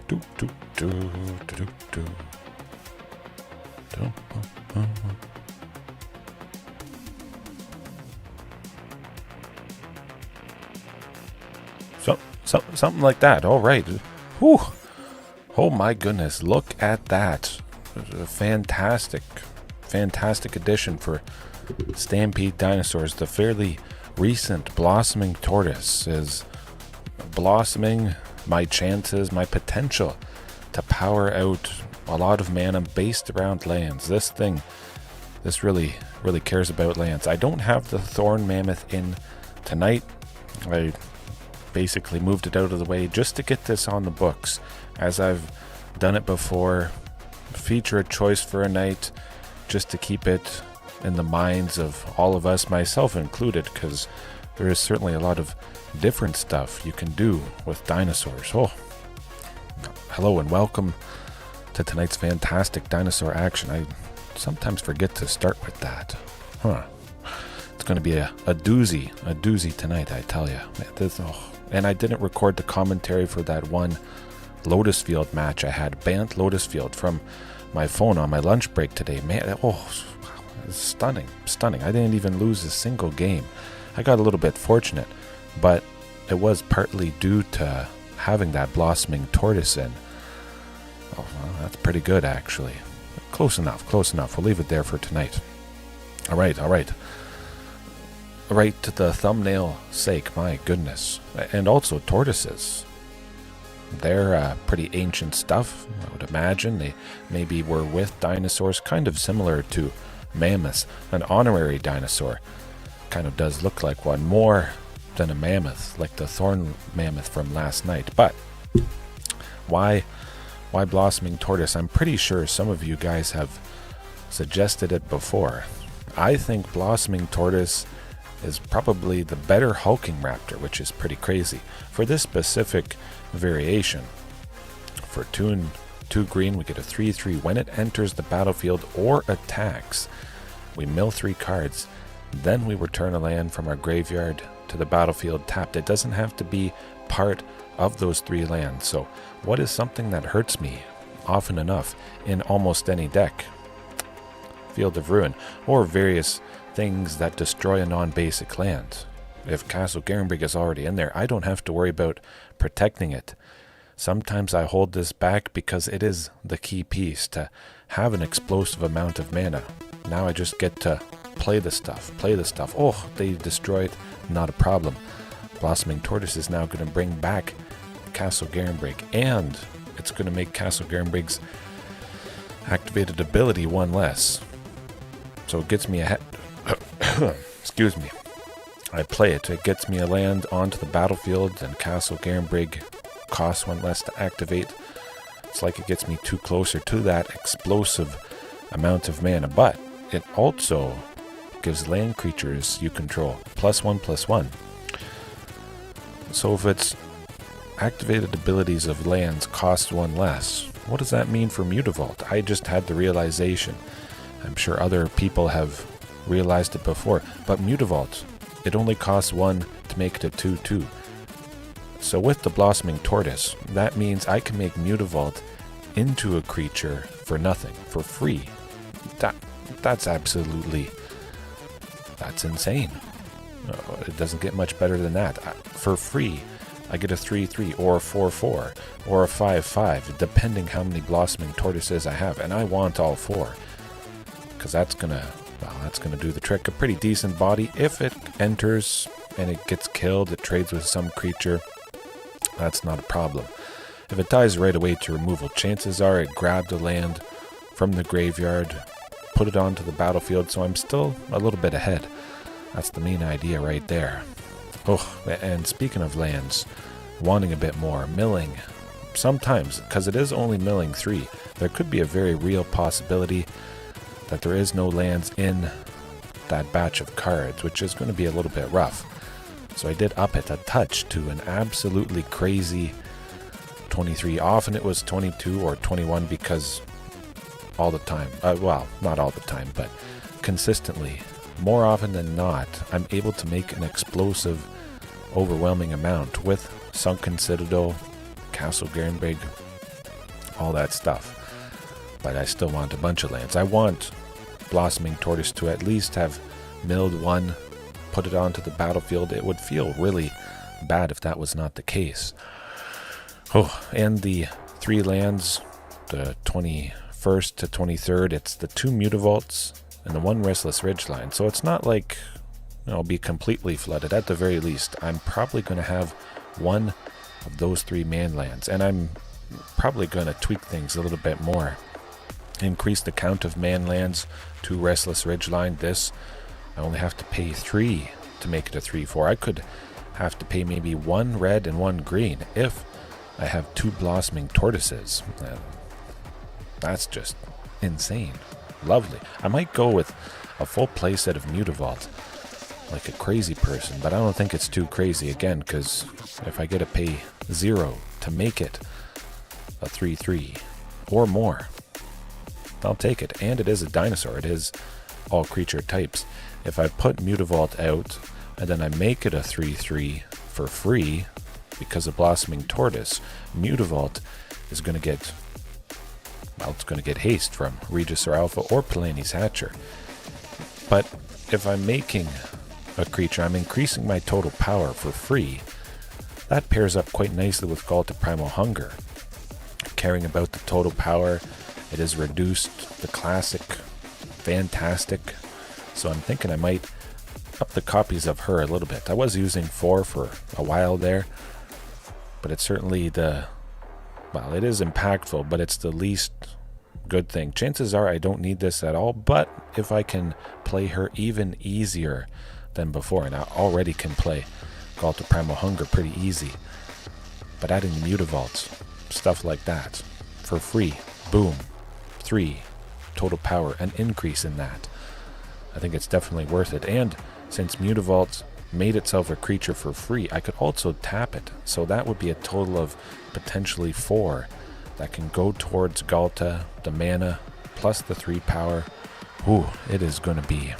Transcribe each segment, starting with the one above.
Do, do, do, do, do, do. Do, something like that. All right. Whew. Oh my goodness. Look at that. A fantastic addition for Stampede Dinosaurs. The fairly recent Blossoming Tortoise is blossoming my chances, my potential to power out a lot of mana based around lands. This really cares about lands. I don't have the Thorn Mammoth in tonight. I basically moved it out of the way just to get this on the books, as I've done it before. Feature a choice for a night, just to keep it in the minds of all of us, myself included, because there is certainly a lot of different stuff you can do with dinosaurs. Oh, hello and welcome to tonight's fantastic dinosaur action. I sometimes forget to start with that. It's going to be a doozy tonight, I tell you. And I didn't record the commentary for that one Lotus Field match I had, Bant Lotus Field, from my phone on my lunch break today. Man, it's stunning. I didn't even lose a single game. I got a little bit fortunate, but it was partly due to having that Blossoming Tortoise in. Oh, well, that's pretty good, actually. Close enough. We'll leave it there for tonight. All right. Right to the thumbnail sake, my goodness. And also tortoises. They're pretty ancient stuff, I would imagine. They maybe were with dinosaurs, kind of similar to mammoths. An honorary dinosaur kind of does look like one, more than a mammoth, like the thorn mammoth from last night. But why Blossoming Tortoise? I'm pretty sure some of you guys have suggested it before. I think Blossoming Tortoise is probably the better Hulking Raptor, which is pretty crazy. For this specific variation, for 2 and 2 green, we get a 3/3 when it enters the battlefield or attacks. We mill 3 cards, then we return a land from our graveyard to the battlefield tapped. It doesn't have to be part of those 3 lands. So what is something that hurts me often enough in almost any deck? Field of Ruin, or various things that destroy a non-basic land. If Castle Garenbrig is already in there, I don't have to worry about protecting it. Sometimes I hold this back because it is the key piece to have an explosive amount of mana. Now I just get to play the stuff. Oh, they destroyed, not a problem. Blossoming Tortoise is now going to bring back Castle Garenbrig, and it's going to make Castle Garenbrig's activated ability 1 less. So it gets me ahead. Excuse me. I play it. It gets me a land onto the battlefield, and Castle Garenbrig costs 1 less to activate. It's like it gets me too closer to that explosive amount of mana, but it also gives land creatures you control +1/+1. So if it's activated abilities of lands cost 1 less, what does that mean for Mutavault? I just had the realization. I'm sure other people have realized it before, but Mutavault, it only costs 1 to make it a 2/2. So with the Blossoming Tortoise, that means I can make Mutavault into a creature for nothing, for free. That's insane. It doesn't get much better than that. For free, I get a 3/3 or a 4/4 or a 5/5, depending how many Blossoming Tortoises I have, and I want all 4, because that's gonna do the trick. A pretty decent body. If it enters and it gets killed, it trades with some creature, that's not a problem. If it dies right away to removal, chances are it grabbed a land from the graveyard, put it onto the battlefield, so I'm still a little bit ahead. That's the main idea right there. Oh, and speaking of lands, wanting a bit more, milling. Sometimes, because it is only milling 3, there could be a very real possibility that there is no lands in that batch of cards, which is going to be a little bit rough. So I did up it a touch to an absolutely crazy 23. Often it was 22 or 21 because all the time, well, not all the time, but consistently, more often than not, I'm able to make an explosive, overwhelming amount with Sunken Citadel, Castle Garenbrig, all that stuff. But I still want a bunch of lands. I want Blossoming Tortoise to at least have milled one, put it onto the battlefield. It would feel really bad if that was not the case. Oh, and the 3 lands, the 21st to 23rd, it's the 2 Mutavaults and the 1 Restless Ridgeline. So it's not like I'll be completely flooded. At the very least, I'm probably going to have one of those 3 man lands, and I'm probably going to tweak things a little bit more. Increase the count of man lands to Restless Ridgeline. This, I only have to pay 3 to make it a 3/4. I could have to pay maybe 1 red and 1 green if I have 2 Blossoming Tortoises. That's just insane. Lovely. I might go with a full playset of Mutavault like a crazy person, but I don't think it's too crazy again, because if I get to pay 0 to make it a 3/3 or more, I'll take it. And it is a dinosaur. It is all creature types. If I put Mutavault out and then I make it a 3/3 for free because of Blossoming Tortoise, Mutavault is going to get, well, it's going to get haste from Regisaur Alpha or Palani's Hatcher. But if I'm making a creature, I'm increasing my total power for free. That pairs up quite nicely with Ghalta Primal Hunger. Caring about the total power, it is reduced, the classic, fantastic. So I'm thinking I might up the copies of her a little bit. I was using 4 for a while there, but it's certainly well, it is impactful, but it's the least good thing. Chances are I don't need this at all, but if I can play her even easier than before, and I already can play Ghalta Primal Hunger pretty easy, but adding the Mutavaults, stuff like that, for free, boom, 3 total power, an increase in that. I think it's definitely worth it. And since Mutavault made itself a creature for free, I could also tap it. So that would be a total of potentially 4 that can go towards Ghalta, the mana, plus the 3 power. Ooh, it is going to be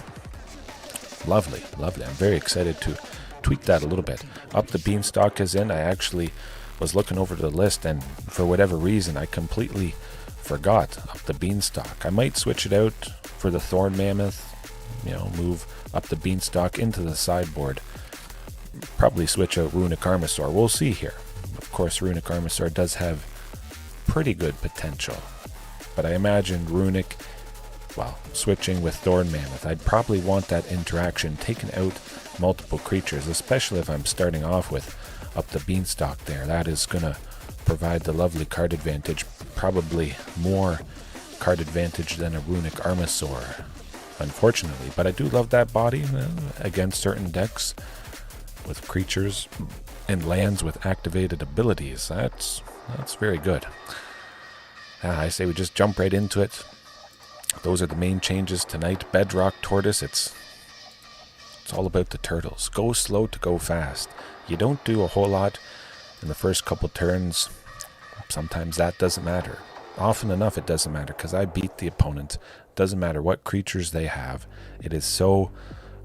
lovely, lovely. I'm very excited to tweak that a little bit. Up the Beanstalk is in. I actually was looking over the list, and for whatever reason, I completely forgot Up the Beanstalk. I might switch it out for the Thorn Mammoth, move Up the Beanstalk into the sideboard. Probably switch out Runic Armasaur. We'll see here. Of course, Runic Armasaur does have pretty good potential, but I imagine Runic, well, switching with Thorn Mammoth, I'd probably want that interaction, taking out multiple creatures, especially if I'm starting off with Up the Beanstalk there. That is going to provide the lovely card advantage, probably more card advantage than a Runic Armasaur, unfortunately. But I do love that body against certain decks with creatures and lands with activated abilities. That's very good. I say we just jump right into it. Those are the main changes tonight. Bedrock Tortoise, it's all about the turtles. Go slow to go fast. You don't do a whole lot in the first couple turns. Sometimes that doesn't matter. Often enough it doesn't matter, because I beat the opponent. Doesn't matter what creatures they have. It is so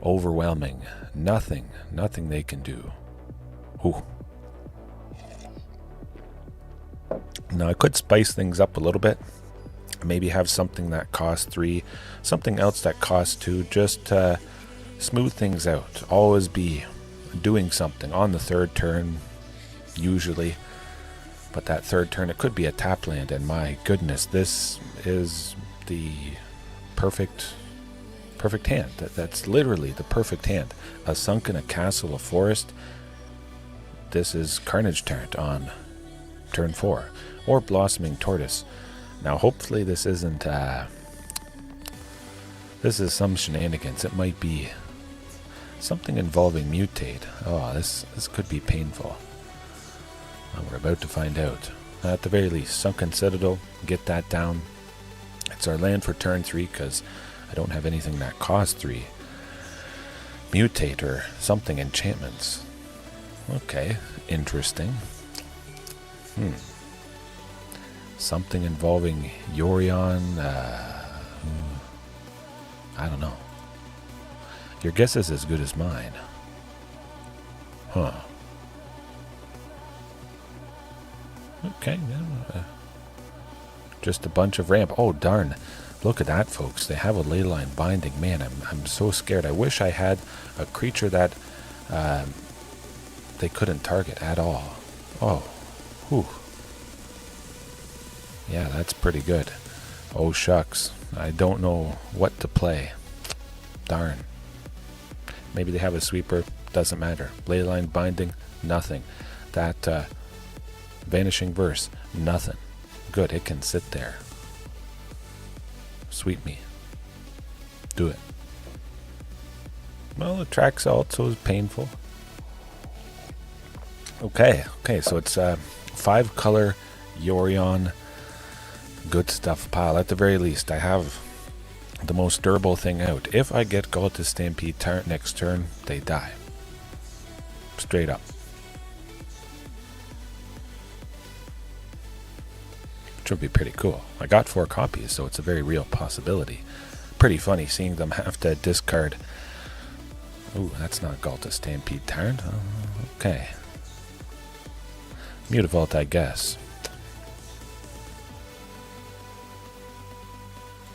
overwhelming. Nothing they can do. Ooh. Now I could spice things up a little bit. Maybe have something that costs 3, something else that costs 2, just to smooth things out. Always be doing something on the 3rd turn, usually. But that 3rd turn, it could be a tap land, and my goodness, this is the perfect hand. That's literally the perfect hand. A Sunken, a Castle, a Forest. This is Carnage Tyrant on turn 4, or Blossoming Tortoise. Now, hopefully this isn't, this is some shenanigans. It might be something involving Mutate. Oh, this could be painful. Well, we're about to find out. At the very least, Sunken Citadel, get that down. It's our land for turn 3, because I don't have anything that costs 3. Mutate or something enchantments. Okay, interesting. Something involving Yorion. I don't know. Your guess is as good as mine. Huh. Just a bunch of ramp. Oh, darn. Look at that, folks. They have a leyline binding. Man, I'm so scared. I wish I had a creature that they couldn't target at all. Oh, whew. Yeah, that's pretty good. Oh, shucks. I don't know what to play. Darn. Maybe they have a sweeper. Doesn't matter. Leyline binding. Nothing. That vanishing verse. Nothing. Good. It can sit there. Sweet me. Do it. Well, the track's also is painful. Okay, so it's 5-color Yorion. Good stuff pile. At the very least, I have the most durable thing out. If I get Ghalta Stampede Tyrant next turn, they die. Straight up. Which would be pretty cool. I got 4 copies, so it's a very real possibility. Pretty funny seeing them have to discard. Ooh, that's not Ghalta Stampede Tyrant. Okay. Mutavault, I guess.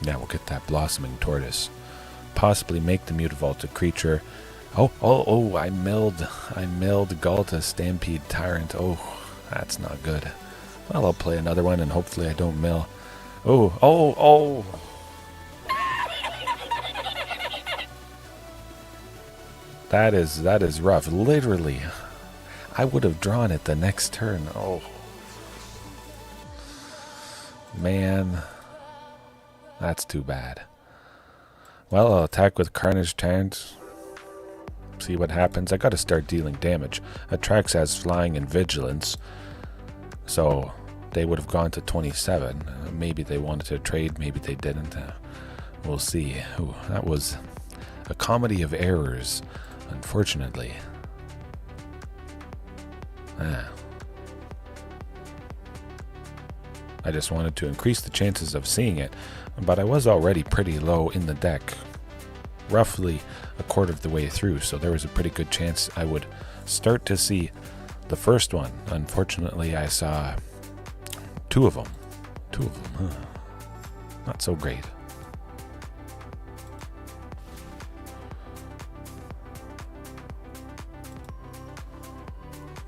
Yeah, we'll get that Blossoming Tortoise. Possibly make the Mutavault a creature. Oh, I milled Ghalta Stampede Tyrant. Oh, that's not good. Well, I'll play another one and hopefully I don't mill. Oh. That is rough. Literally, I would have drawn it the next turn. Oh. Man. That's too bad. Well, I'll attack with Carnage Tyrant. See what happens. I gotta start dealing damage. Attracts has flying and vigilance. So they would have gone to 27. Maybe they wanted to trade, maybe they didn't. We'll see. Ooh, that was a comedy of errors, unfortunately. I just wanted to increase the chances of seeing it, but I was already pretty low in the deck, roughly a quarter of the way through, so there was a pretty good chance I would start to see the first one. Unfortunately, I saw 2 of them. 2 of them, huh? Not so great.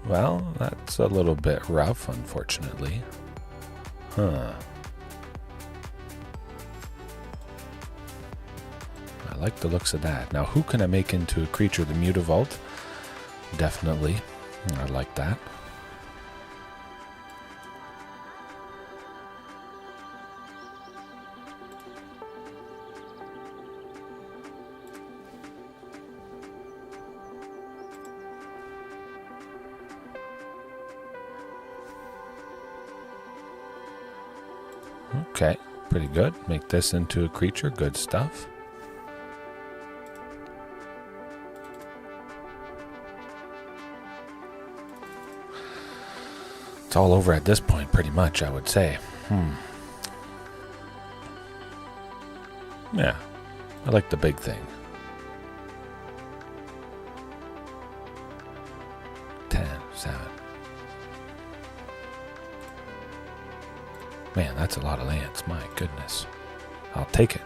Well, that's a little bit rough, unfortunately. Huh. I like the looks of that. Now, who can I make into a creature? The Mutavault? Definitely. I like that. Okay, pretty good. Make this into a creature. Good stuff. It's all over at this point, pretty much, I would say. Yeah, I like the big thing. 10, 7. Man, that's a lot of lands. My goodness. I'll take it.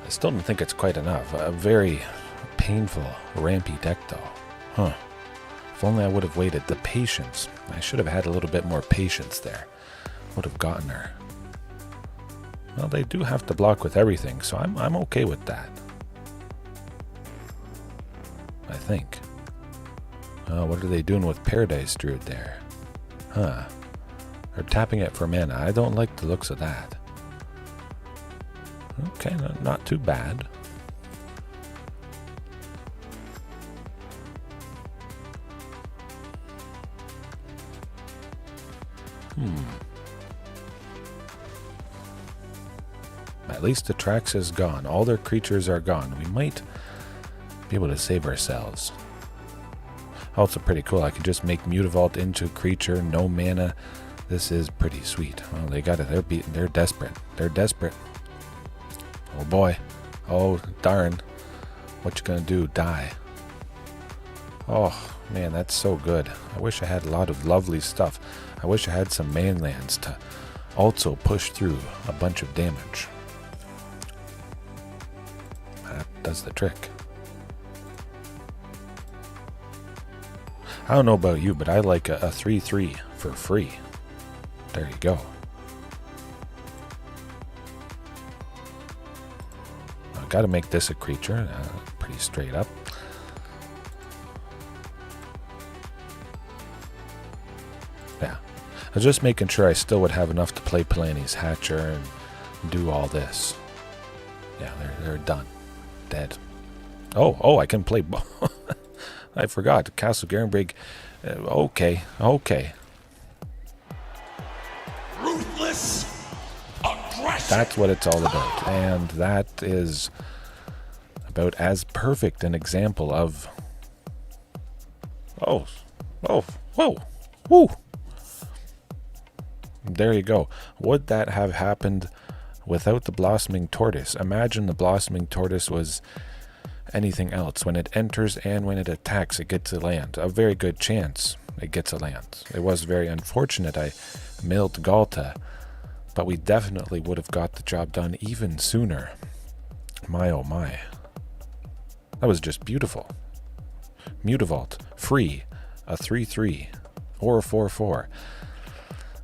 I still don't think it's quite enough. A very painful, rampy deck, though. Huh. If only I would have waited. The patience. I should have had a little bit more patience there. Would have gotten her. Well, they do have to block with everything, so I'm okay with that. I think. What are they doing with Paradise Druid there? Huh. They're tapping it for mana. I don't like the looks of that. Okay, not too bad. At least the Trax is gone. All their creatures are gone. We might be able to save ourselves. Also pretty cool. I can just make Mutavault into a creature, no mana. This is pretty sweet. Oh, they got it. They're beaten. They're desperate. They're desperate. Oh boy. Oh darn. What you gonna do? Die. Oh man, that's so good. I wish I had a lot of lovely stuff. I wish I had some mainlands to also push through a bunch of damage. That does the trick. I don't know about you, but I like a 3/3 for free. There you go. I've got to make this a creature. Pretty straight up. Yeah. I was just making sure I still would have enough to play Palani's Hatcher and do all this. Yeah, they're done. Dead. Oh, I can play... I forgot. Castle Garenbrig. Okay. Ruthless aggression. That's what it's all about. And that is about as perfect an example of... whoa. Woo. There you go. Would that have happened without the Blossoming Tortoise? Imagine the Blossoming Tortoise was anything else. When it enters and when it attacks, it gets a land. A very good chance it gets a land. It was very unfortunate I milled Ghalta, but we definitely would have got the job done even sooner. My oh my. That was just beautiful. Mutavault, free, a 3/3 or a 4/4.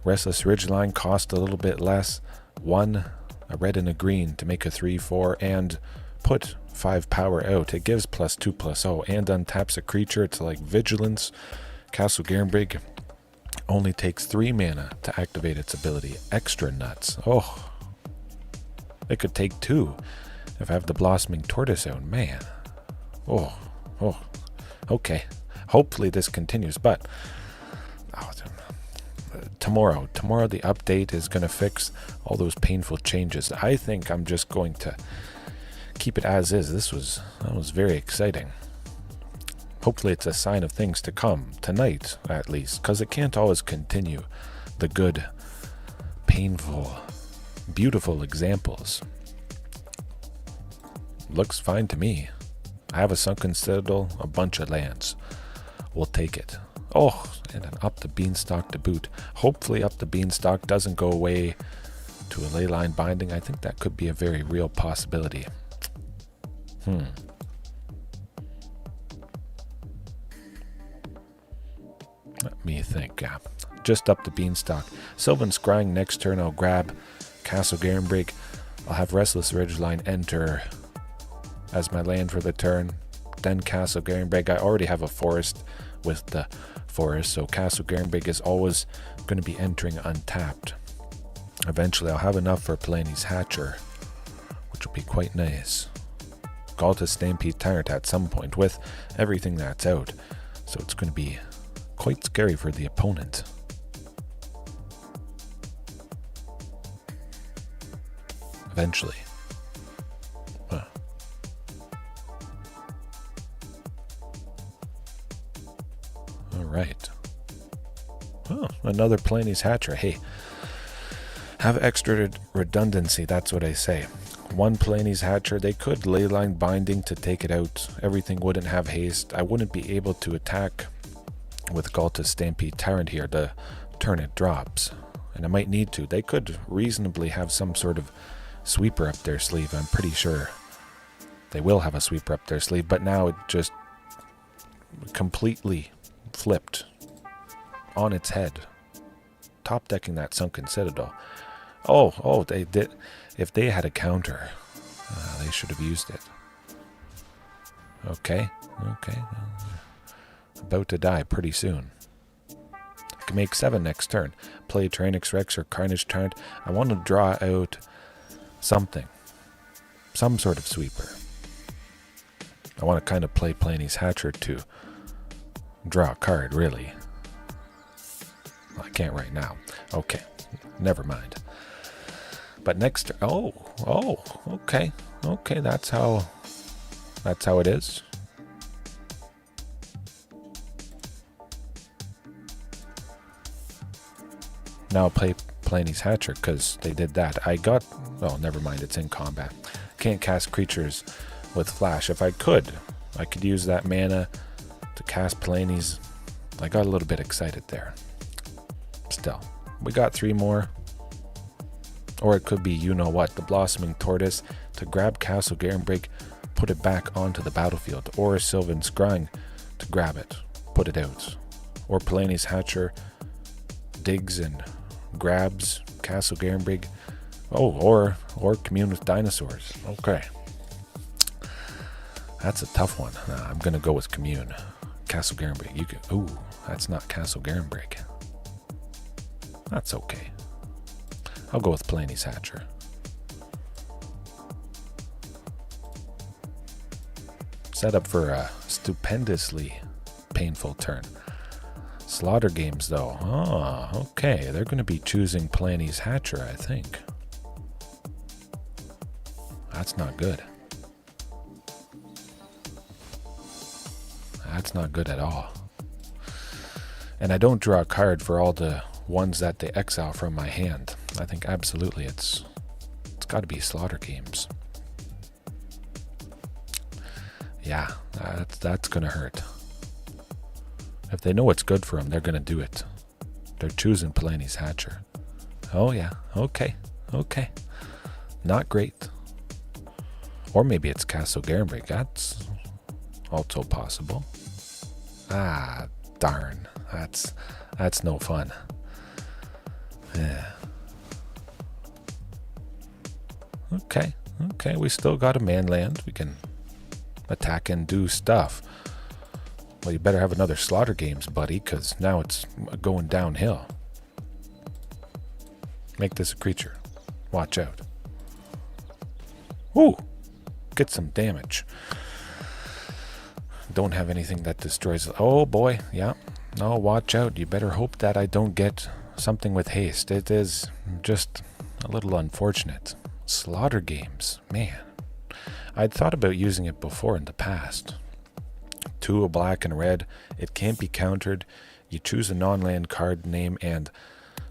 Restless Ridgeline cost a little bit less. 1, a red and a green to make a 3/4 and put 5 power out. It gives +2/+0 and untaps a creature. It's like Vigilance. Castle Garenbrig only takes 3 mana to activate its ability. Extra nuts. Oh, it could take 2 if I have the Blossoming Tortoise out. Man. Oh, okay. Hopefully this continues, but tomorrow the update is going to fix all those painful changes. I think I'm just going to keep it as is. That was very exciting. Hopefully it's a sign of things to come tonight, at least, because it can't always continue. The good, painful, beautiful examples. Looks fine to me. I have a Sunken Citadel, a bunch of lands. We'll take it. Oh, and an Up the Beanstalk to boot. Hopefully Up the Beanstalk doesn't go away to a Leyline Binding. I think that could be a very real possibility. Let me think. Yeah. Just Up the Beanstalk. Sylvan Scrying next turn. I'll grab Castle Garenbrig. I'll have Restless Ridgeline enter as my land for the turn. Then Castle Garenbrig. I already have a forest with the forest, so Castle Garenbrig is always going to be entering untapped. Eventually I'll have enough for Palani's Hatcher, which will be quite nice. Ghalta Stampede Tyrant at some point with everything that's out, so it's going to be quite scary for the opponent. Eventually. Alright. Oh, another Palani's Hatcher. Hey, have extra redundancy, that's what I say. 1 Palani's Hatcher, they could Leyline Binding to take it out. Everything wouldn't have haste. I wouldn't be able to attack with Ghalta Stampede Tyrant here to turn it drops. And I might need to. They could reasonably have some sort of sweeper up their sleeve. I'm pretty sure they will have a sweeper up their sleeve, but now it just completely flipped on its head, top decking that Sunken Citadel. Oh, they did. If they had a counter, they should have used it. Okay. About to die pretty soon. I can make 7 next turn. Play Tyrranax Rex or Carnage Tyrant. I want to draw out something, some sort of sweeper. I want to kind of play Palani's Hatcher to draw a card, really. Well, I can't right now. Okay, never mind. But next, okay, that's how it is. Now I'll play Palani's Hatcher because they did that. Never mind, it's in combat. Can't cast creatures with flash. If I could use that mana to cast Palani's. I got a little bit excited there. Still, we got 3 more. Or it could be, you know what, the Blossoming Tortoise to grab Castle Garenbrig, put it back onto the battlefield. Or Sylvan Scrying to grab it, put it out. Or Palani's Hatcher digs and grabs Castle Garenbrig. Oh, or Commune with Dinosaurs. Okay. That's a tough one. I'm going to go with Commune. Castle Garenbrig. You can. Ooh, that's not Castle Garenbrig. That's okay. I'll go with Palani's Hatcher. Set up for a stupendously painful turn. Slaughter games, though. Oh, okay. They're going to be choosing Palani's Hatcher, I think. That's not good. That's not good at all. And I don't draw a card for all the ones that they exile from my hand. I think absolutely it's got to be Slaughter games. Yeah, that's going to hurt. If they know what's good for them, they're going to do it. They're choosing Palani's Hatcher. Oh yeah, okay. Not great. Or maybe it's Castle Garenbrig. That's also possible. Ah, darn. That's no fun. Yeah. Okay. We still got a man land. We can attack and do stuff. Well, you better have another Slaughter games, buddy, because now it's going downhill. Make this a creature. Watch out. Ooh. Get some damage. Don't have anything that destroys. Oh boy, yeah. No, watch out. You better hope that I don't get something with haste. It is just a little unfortunate. Slaughter games, man. I'd thought about using it before in the past. 2 a black and red. It can't be countered. You choose a non-land card name and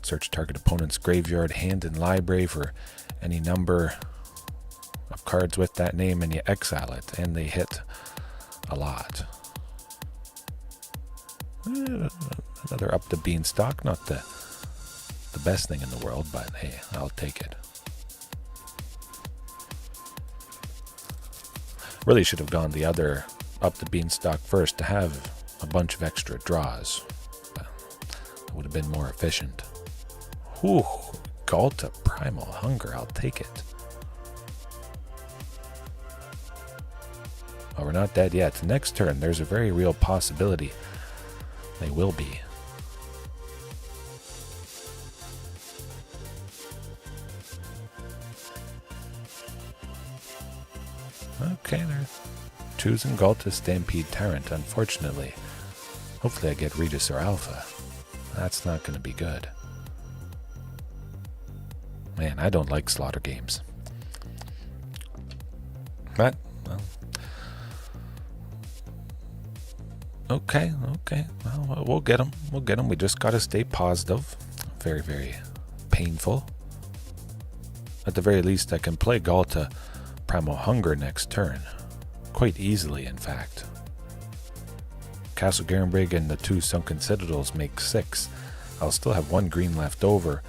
search target opponent's graveyard, hand, and library for any number of cards with that name, and you exile it, and they hit a lot. Another Up the Beanstalk, not the best thing in the world, but hey, I'll take it. Really should have gone the other Up the Beanstalk first to have a bunch of extra draws. That would have been more efficient. Whew, Ghalta, Primal, Hunger, I'll take it. Well, we're not dead yet. Next turn, there's a very real possibility they will be. Okay, they're choosing Ghalta, Stampede Tyrant, unfortunately. Hopefully I get Regisaur Alpha. That's not going to be good. Man, I don't like Slaughter games. But, well. Okay. Well, we'll get them. We just got to stay positive. Very, very painful. At the very least, I can play Ghalta, Primal, Hunger next turn. Quite easily, in fact. Castle Garenbrig and the 2 Sunken Citadels make 6. I'll still have 1 green left over,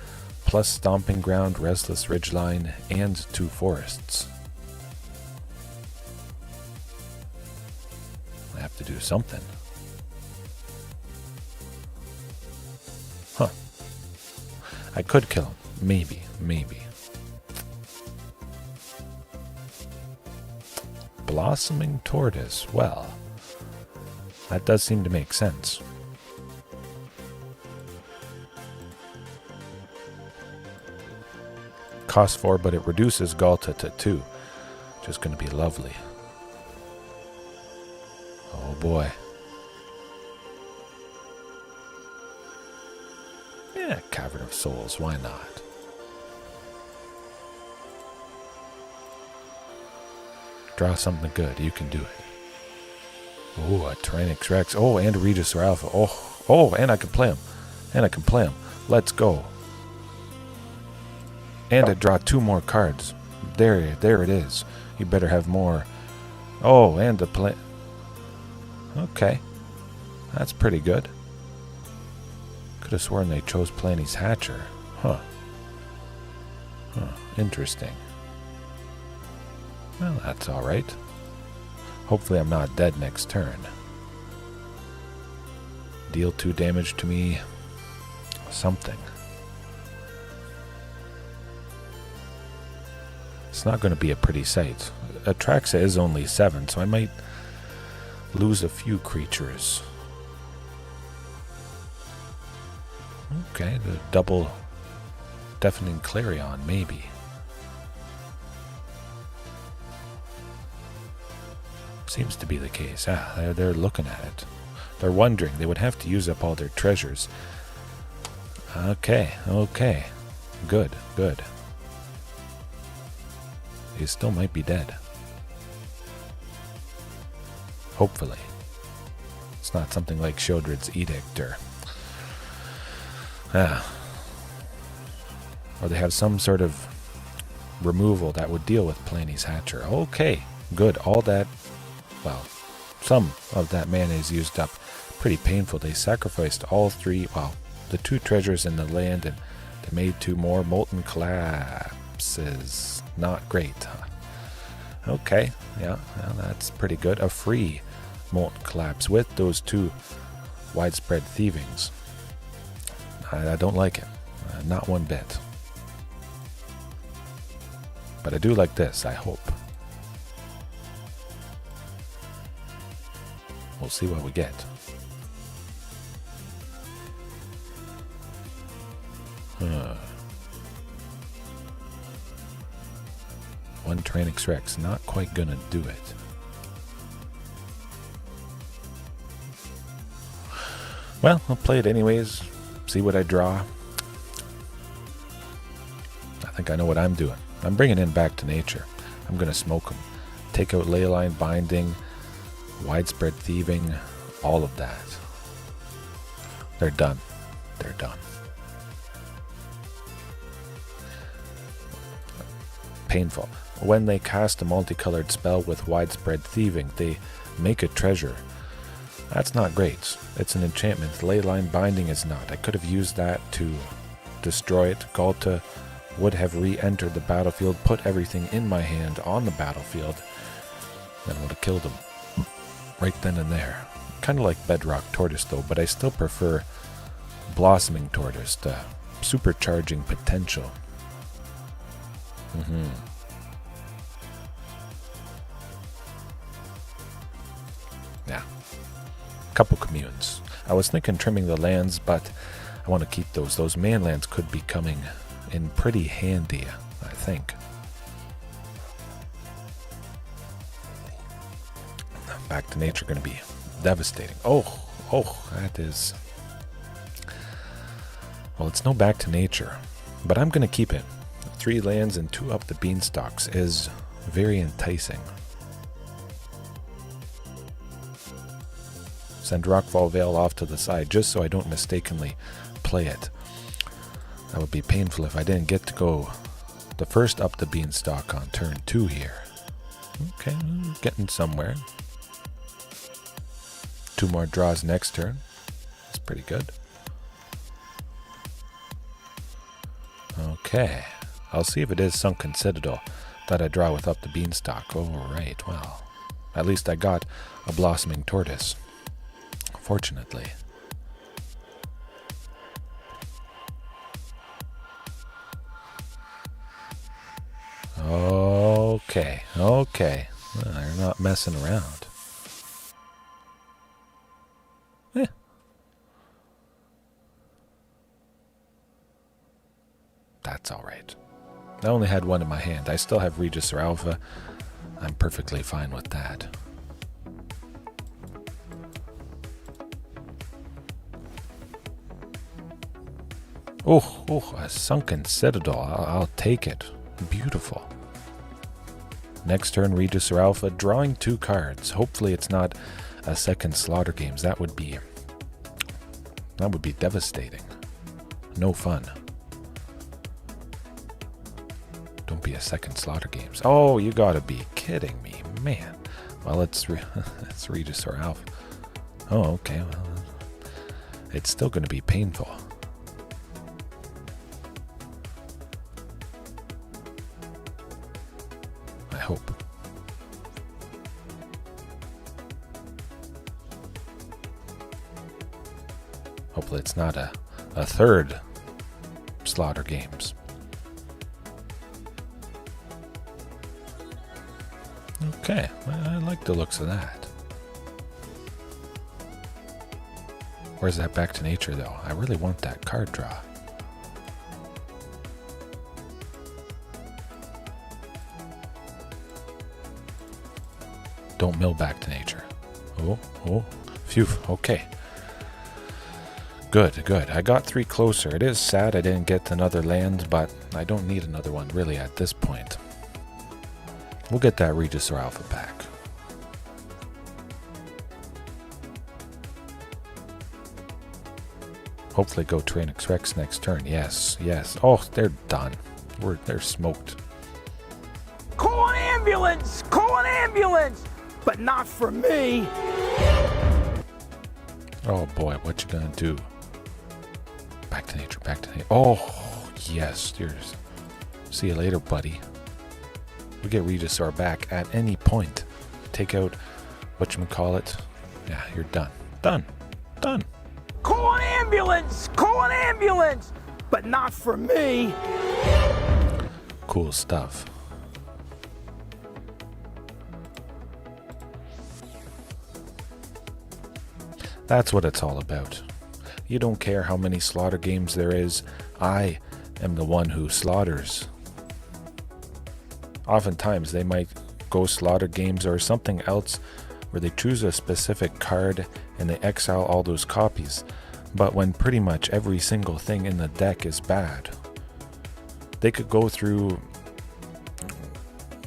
plus Stomping Ground, Restless Ridgeline, and 2 forests. I have to do something. Huh. I could kill him. Maybe. Blossoming Tortoise. Well, that does seem to make sense. Costs 4, but it reduces Ghalta to 2. Just going to be lovely. Oh boy. Yeah, Cavern of Souls, why not? Draw something good, you can do it. Oh, a Tyrranax Rex. Oh, and a Regisaur Alpha. Oh, and I can play him. Let's go. And I draw 2 more cards. There it is. You better have more. Oh, and a play. Okay. That's pretty good. Could have sworn they chose Palani's Hatcher. Huh. Interesting. Well, that's alright. Hopefully I'm not dead next turn. Deal 2 damage to me. Something. It's not going to be a pretty sight. Atraxa is only 7, so I might lose a few creatures. Okay, the double Deafening Clarion, maybe. Seems to be the case. They're looking at it. They're wondering. They would have to use up all their treasures. Okay. Good. He still might be dead. Hopefully. It's not something like Sheoldred's Edict or they have some sort of removal that would deal with Palani's Hatcher. Okay, good. All that, well, some of that mana is used up. Pretty painful. They sacrificed all 3, well, the 2 treasures in the land, and they made 2 more. Molten Collapses. Not great. Okay, yeah, well, that's pretty good. A free Molten Collapse with those 2 widespread thievings. I don't like it. Not one bit. But I do like this, I hope. We'll see what we get. One Tyrranax Rex, not quite gonna do it. Well, I'll play it anyways. See what I draw. I think I know what I'm doing. I'm bringing in Back to Nature. I'm going to smoke them. Take out Leyline Binding, Widespread Thieving, all of that. They're done. They're done. Painful. When they cast a multicolored spell with Widespread Thieving, they make a treasure. That's not great. It's an enchantment. Leyline Binding is not. I could have used that to destroy it. Ghalta would have re-entered the battlefield, put everything in my hand on the battlefield, and would have killed him right then and there. Kind of like Bedrock Tortoise though, but I still prefer Blossoming Tortoise, the supercharging potential. Yeah. Couple communes. I was thinking trimming the lands, but I want to keep those. Those man lands could be coming in pretty handy, I think. Back to Nature going to be devastating. Oh, that is... Well, it's no Back to Nature, but I'm going to keep it. 3 lands and 2 Up the Beanstalks is very enticing. Send Rockfall Vale off to the side just so I don't mistakenly play it. That would be painful if I didn't get to go the first Up the Beanstalk on turn 2 here. Okay, getting somewhere. 2 more draws next turn. That's pretty good. Okay, I'll see if it is Sunken Citadel that I draw with Up the Beanstalk. Oh, right, well, at least I got a Blossoming Tortoise. Fortunately. Okay. Well, they're not messing around. That's alright. I only had 1 in my hand. I still have Regisaur Alpha. I'm perfectly fine with that. Oh, a Sunken Citadel. I'll take it. Beautiful. Next turn, Regisaur Alpha, drawing 2 cards. Hopefully it's not a second Slaughter Games. That would be devastating. No fun. Don't be a second Slaughter Games. Oh, you gotta be kidding me, man. Well, it's Regisaur Alpha. Oh, okay. Well, it's still gonna be painful. hope. Hopefully it's not a third Slaughter Games. Okay, I like the looks of that. Where's that Back to Nature though? I really want that card draw. Don't mill Back to Nature. Oh, phew, okay. Good, good. I got 3 closer. It is sad I didn't get another land, but I don't need another one really at this point. We'll get that Regisaur Alpha back. Hopefully go Tyrranax Rex next turn. Yes, yes. Oh, they're done. They're smoked. Call an ambulance! Call an ambulance! But not for me! Oh boy, what you gonna do? Back to nature, back to nature. Oh, yes. Cheers. See you later, buddy. We get Regisaur back at any point. Take out whatchamacallit. Yeah, you're done. Done. Done. Call an ambulance! Call an ambulance! But not for me! Cool stuff. That's what it's all about. You don't care how many slaughter games there is. I am the one who slaughters. Oftentimes they might go slaughter games or something else where they choose a specific card and they exile all those copies. But when pretty much every single thing in the deck is bad, they could go through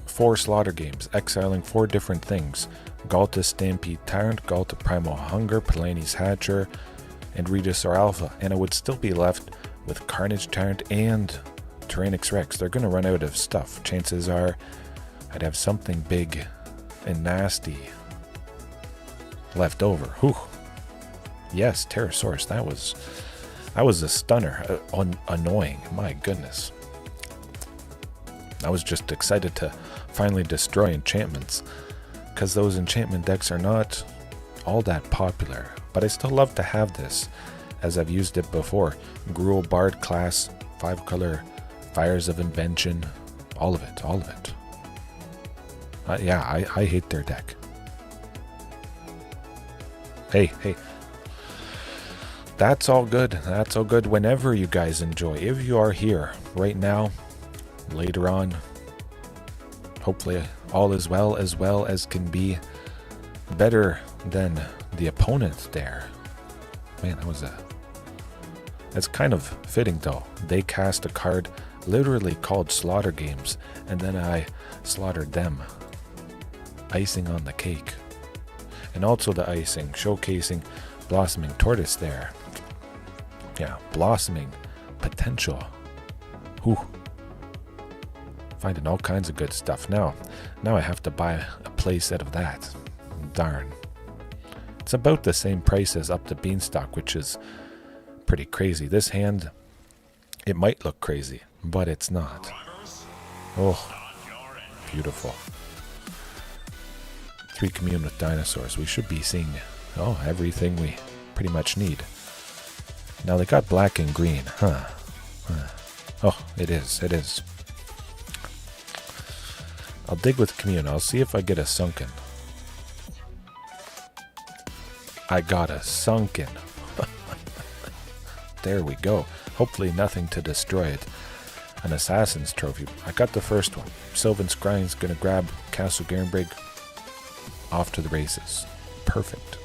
4 slaughter games, exiling 4 different things. Ghalta Stampede Tyrant, Ghalta Primal Hunger, Palani's Hatcher, and Regisaur Alpha, and I would still be left with Carnage Tyrant and Tyrranax Rex. They're going to run out of stuff. Chances are I'd have something big and nasty left over. Whew. Yes, Pterosaurus. That was a stunner. Annoying. My goodness. I was just excited to finally destroy enchantments, because those enchantment decks are not all that popular. But I still love to have this, as I've used it before. Gruul Bard class, 5-color, Fires of Invention, all of it, all of it. Yeah, I hate their deck. Hey. That's all good. That's all good whenever you guys enjoy. If you are here right now, later on, hopefully all is well as can be. Better than the opponent there. Man, that's kind of fitting though. They cast a card literally called Slaughter Games, and then I slaughtered them. Icing on the cake. And also the icing, showcasing Blossoming Tortoise there. Yeah, blossoming potential. Whew. Finding all kinds of good stuff. Now I have to buy a playset of that. Darn. It's about the same price as Up the Beanstalk, which is pretty crazy. This hand, it might look crazy, but it's not. Oh, beautiful. 3 Commune with Dinosaurs. We should be seeing everything we pretty much need. Now they got black and green, huh? Oh, it is. I'll dig with Commune. I'll see if I get a sunken. I got a sunken. There we go. Hopefully nothing to destroy it. An Assassin's Trophy. I got the first one. Sylvan Scrying's gonna grab Castle Garenbrig. Off to the races. Perfect.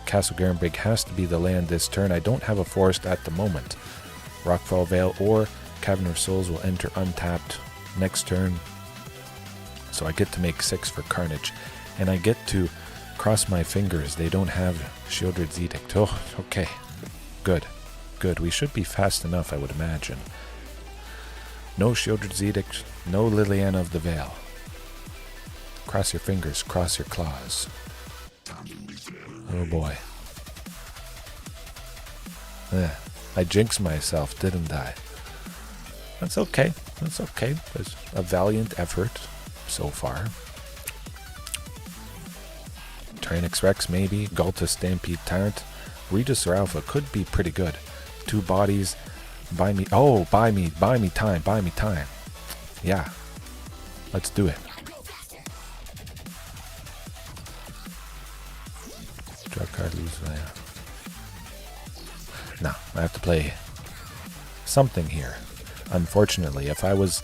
Castle Garenbrig has to be the land this turn. I don't have a forest at the moment. Rockfall Vale or Cavern of Souls will enter untapped next turn. So I get to make 6 for Carnage. And I get to cross my fingers. They don't have Shieldred's Edict. Oh, okay. Good. We should be fast enough, I would imagine. No Shieldred's Edict. No Liliana of the Vale. Cross your fingers. Cross your claws. Oh boy. I jinxed myself, didn't I? That's okay. That's okay. There's a valiant effort so far. Tyrranax Rex maybe. Ghalta Stampede Tyrant. Regisaur Alpha could be pretty good. 2 bodies. Buy me. Oh, buy me time. Buy me time. Yeah. Let's do it. Draw card, lose. No, I have to play something here. Unfortunately, if I was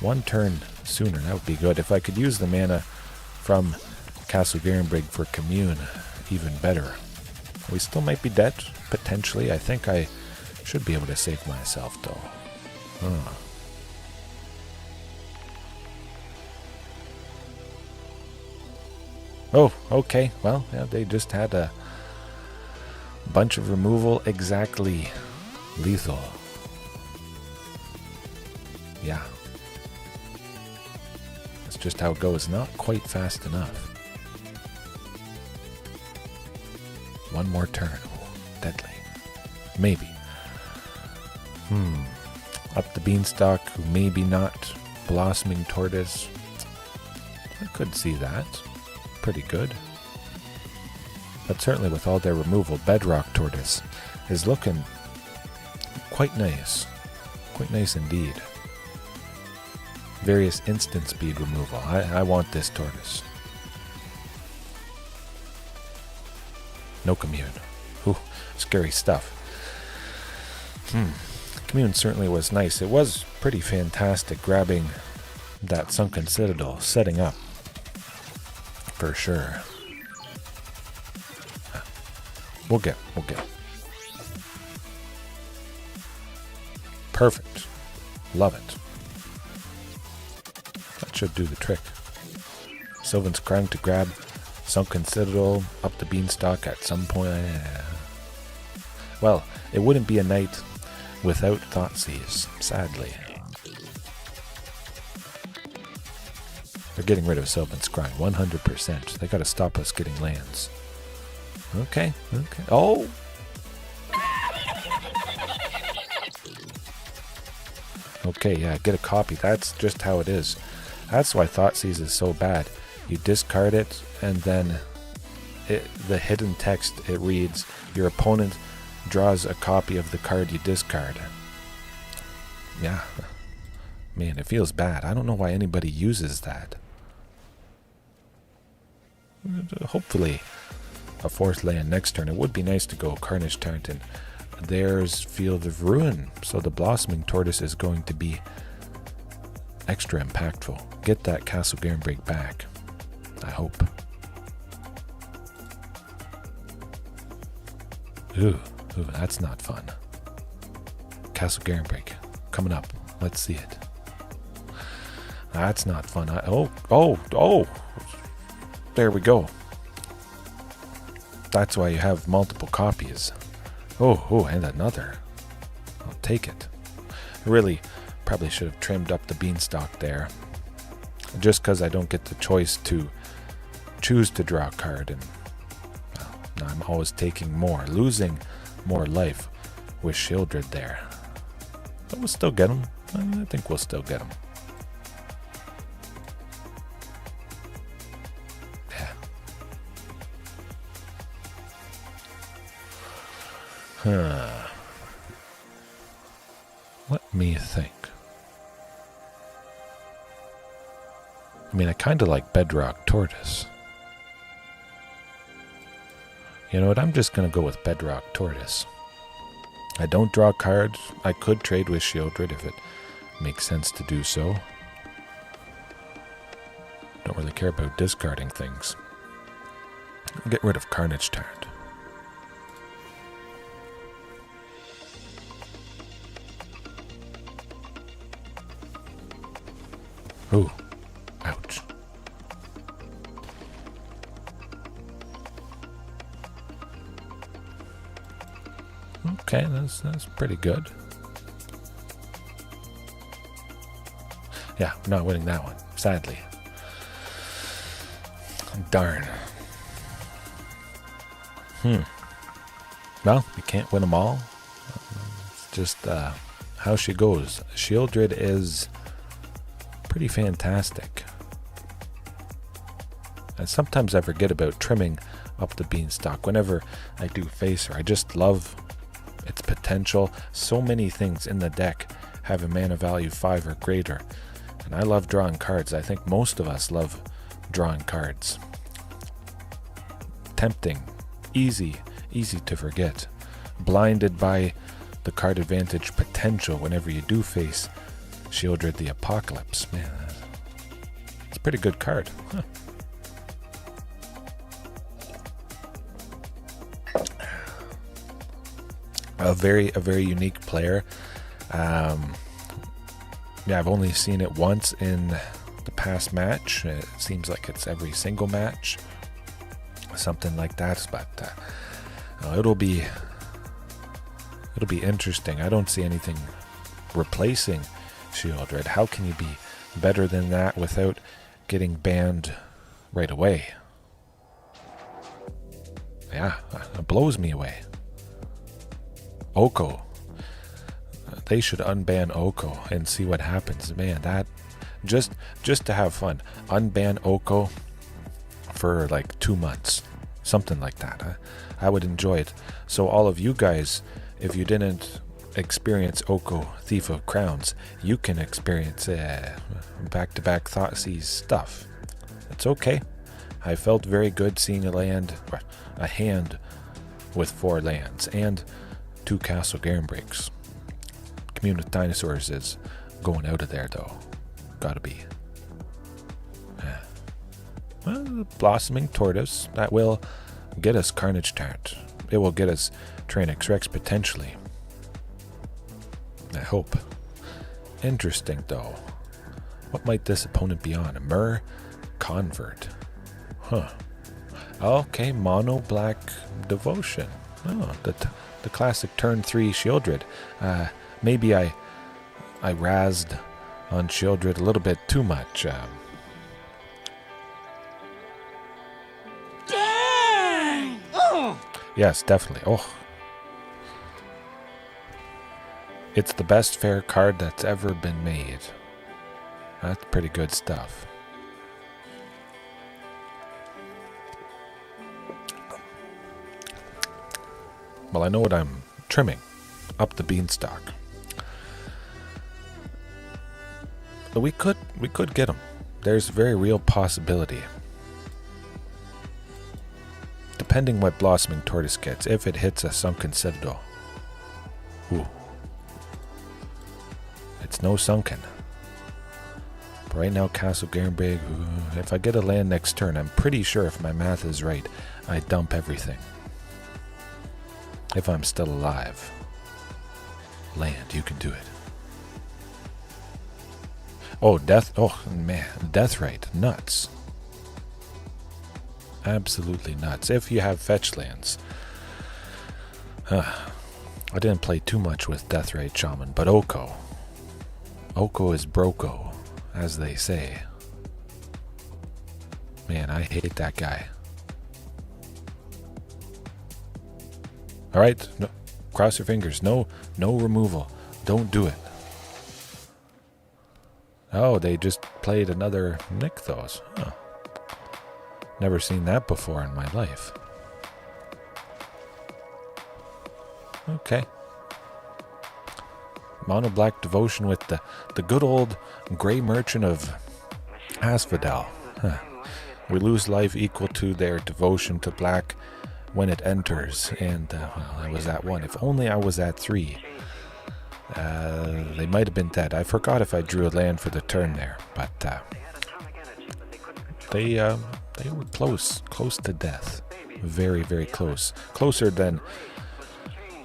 1 turn sooner, that would be good. If I could use the mana from Castle Garenbrig for Commune, even better. We still might be dead, potentially. I think I should be able to save myself, though. Oh, okay. Well, yeah, they just had a bunch of removal exactly lethal. Yeah. That's just how it goes. Not quite fast enough. 1 more turn. Oh, deadly. Maybe. Up the Beanstalk, maybe not. Blossoming Tortoise. I could see that. Pretty good. But certainly with all their removal, Bedrock Tortoise is looking quite nice. Quite nice indeed. Various instant speed removal. I want this Tortoise. No Commune. Ooh, scary stuff. Commune certainly was nice. It was pretty fantastic grabbing that Sunken Citadel, setting up. For sure. We'll get. Perfect. Love it. That should do the trick. Sylvan Scrying to grab Sunken Citadel, Up the Beanstalk at some point. Well, it wouldn't be a night without Thoughtseize, sadly. They're getting rid of Sylvan Scrying, 100%. They gotta stop us getting lands. Okay. Oh! Okay, yeah, get a copy. That's just how it is. That's why Thoughtseize is so bad. You discard it, and then the hidden text, it reads, your opponent draws a copy of the card you discard. Yeah. Man, it feels bad. I don't know why anybody uses that. Hopefully a 4th land next turn. It would be nice to go Carnage Tyrant, and there's Field of Ruin. So the Blossoming Tortoise is going to be extra impactful. Get that Castle Garenbrig back. I hope. Ooh, that's not fun. Castle Garenbrig coming up. Let's see it. That's not fun. Oh! There we go. That's why you have multiple copies. Oh, and another. I'll take it. Really, probably should have trimmed up the Beanstalk there. Just because I don't get the choice to choose to draw a card, and I'm always taking more, losing more life with Shieldred there. But we'll still get him. I think we'll still get him. Let me think. I mean, I kind of like Bedrock Tortoise. You know what? I'm just going to go with Bedrock Tortoise. I don't draw cards. I could trade with Shieldred if it makes sense to do so. Don't really care about discarding things. I'll get rid of Carnage Tyrant. Ooh, ouch. Okay, that's pretty good. Yeah, I'm not winning that one, sadly. Darn. Well, you can't win them all. just how she goes. Shieldred is pretty fantastic. And sometimes I forget about trimming Up the Beanstalk whenever I do face her. I just love its potential. So many things in the deck have a mana value 5 or greater. And I love drawing cards. I think most of us love drawing cards. Tempting, easy to forget. Blinded by the card advantage potential whenever you do face Shieldred the Apocalypse. Man, it's a pretty good card. Huh. A very unique player. Yeah, I've only seen it once in the past match. It seems like it's every single match, something like that. But it'll be interesting. I don't see anything replacing Shieldred. How can you be better than that without getting banned right away? Yeah, it blows me away. Oko. They should unban Oko and see what happens. Man, that just to have fun. Unban Oko for like 2 months. Something like that. I would enjoy it. So all of you guys, if you didn't experience Oko Thief of Crowns, you can experience back-to-back Thoughtseize stuff. It's okay. I felt very good seeing a hand with 4 lands and 2 Castle Garenbrigs. Commune with Dinosaurs is going out of there though. Gotta be. Well, Blossoming Tortoise, that will get us Carnage Tyrant. It will get us Tyrranax Rex potentially. I hope. Interesting though. What might this opponent be on? A Temur Convert. Huh. Okay, mono black devotion. Oh, the classic turn 3 Shieldred. Maybe I razzed on Shieldred a little bit too much. Dang! Oh! Yes, definitely. Oh. It's the best fair card that's ever been made. That's pretty good stuff. Well, I know what I'm trimming. Up the Beanstalk. But we could get him. There's a very real possibility. Depending what Blossoming Tortoise gets, if it hits a Sunken Citadel. Ooh. It's no Sunken. But right now, Castle Garenbrig, if I get a land next turn, I'm pretty sure if my math is right, I dump everything. If I'm still alive. Land, you can do it. Oh, death. Oh, man. Death rate. Nuts. Absolutely nuts. If you have fetch lands. I didn't play too much with Death Rate Shaman, but Oko. Oko is Broko, as they say. Man, I hate that guy. Alright, no, cross your fingers. No removal. Don't do it. Oh, they just played another Nykthos. Huh. Never seen that before in my life. Okay. Mono black devotion with the good old Grey Merchant of Asphodel. Huh. We lose life equal to their devotion to black when it enters, and well, I was at 1. If only I was at 3. They might have been dead. I forgot if I drew a land for the turn there, but they were close to death. Very, very close. Closer than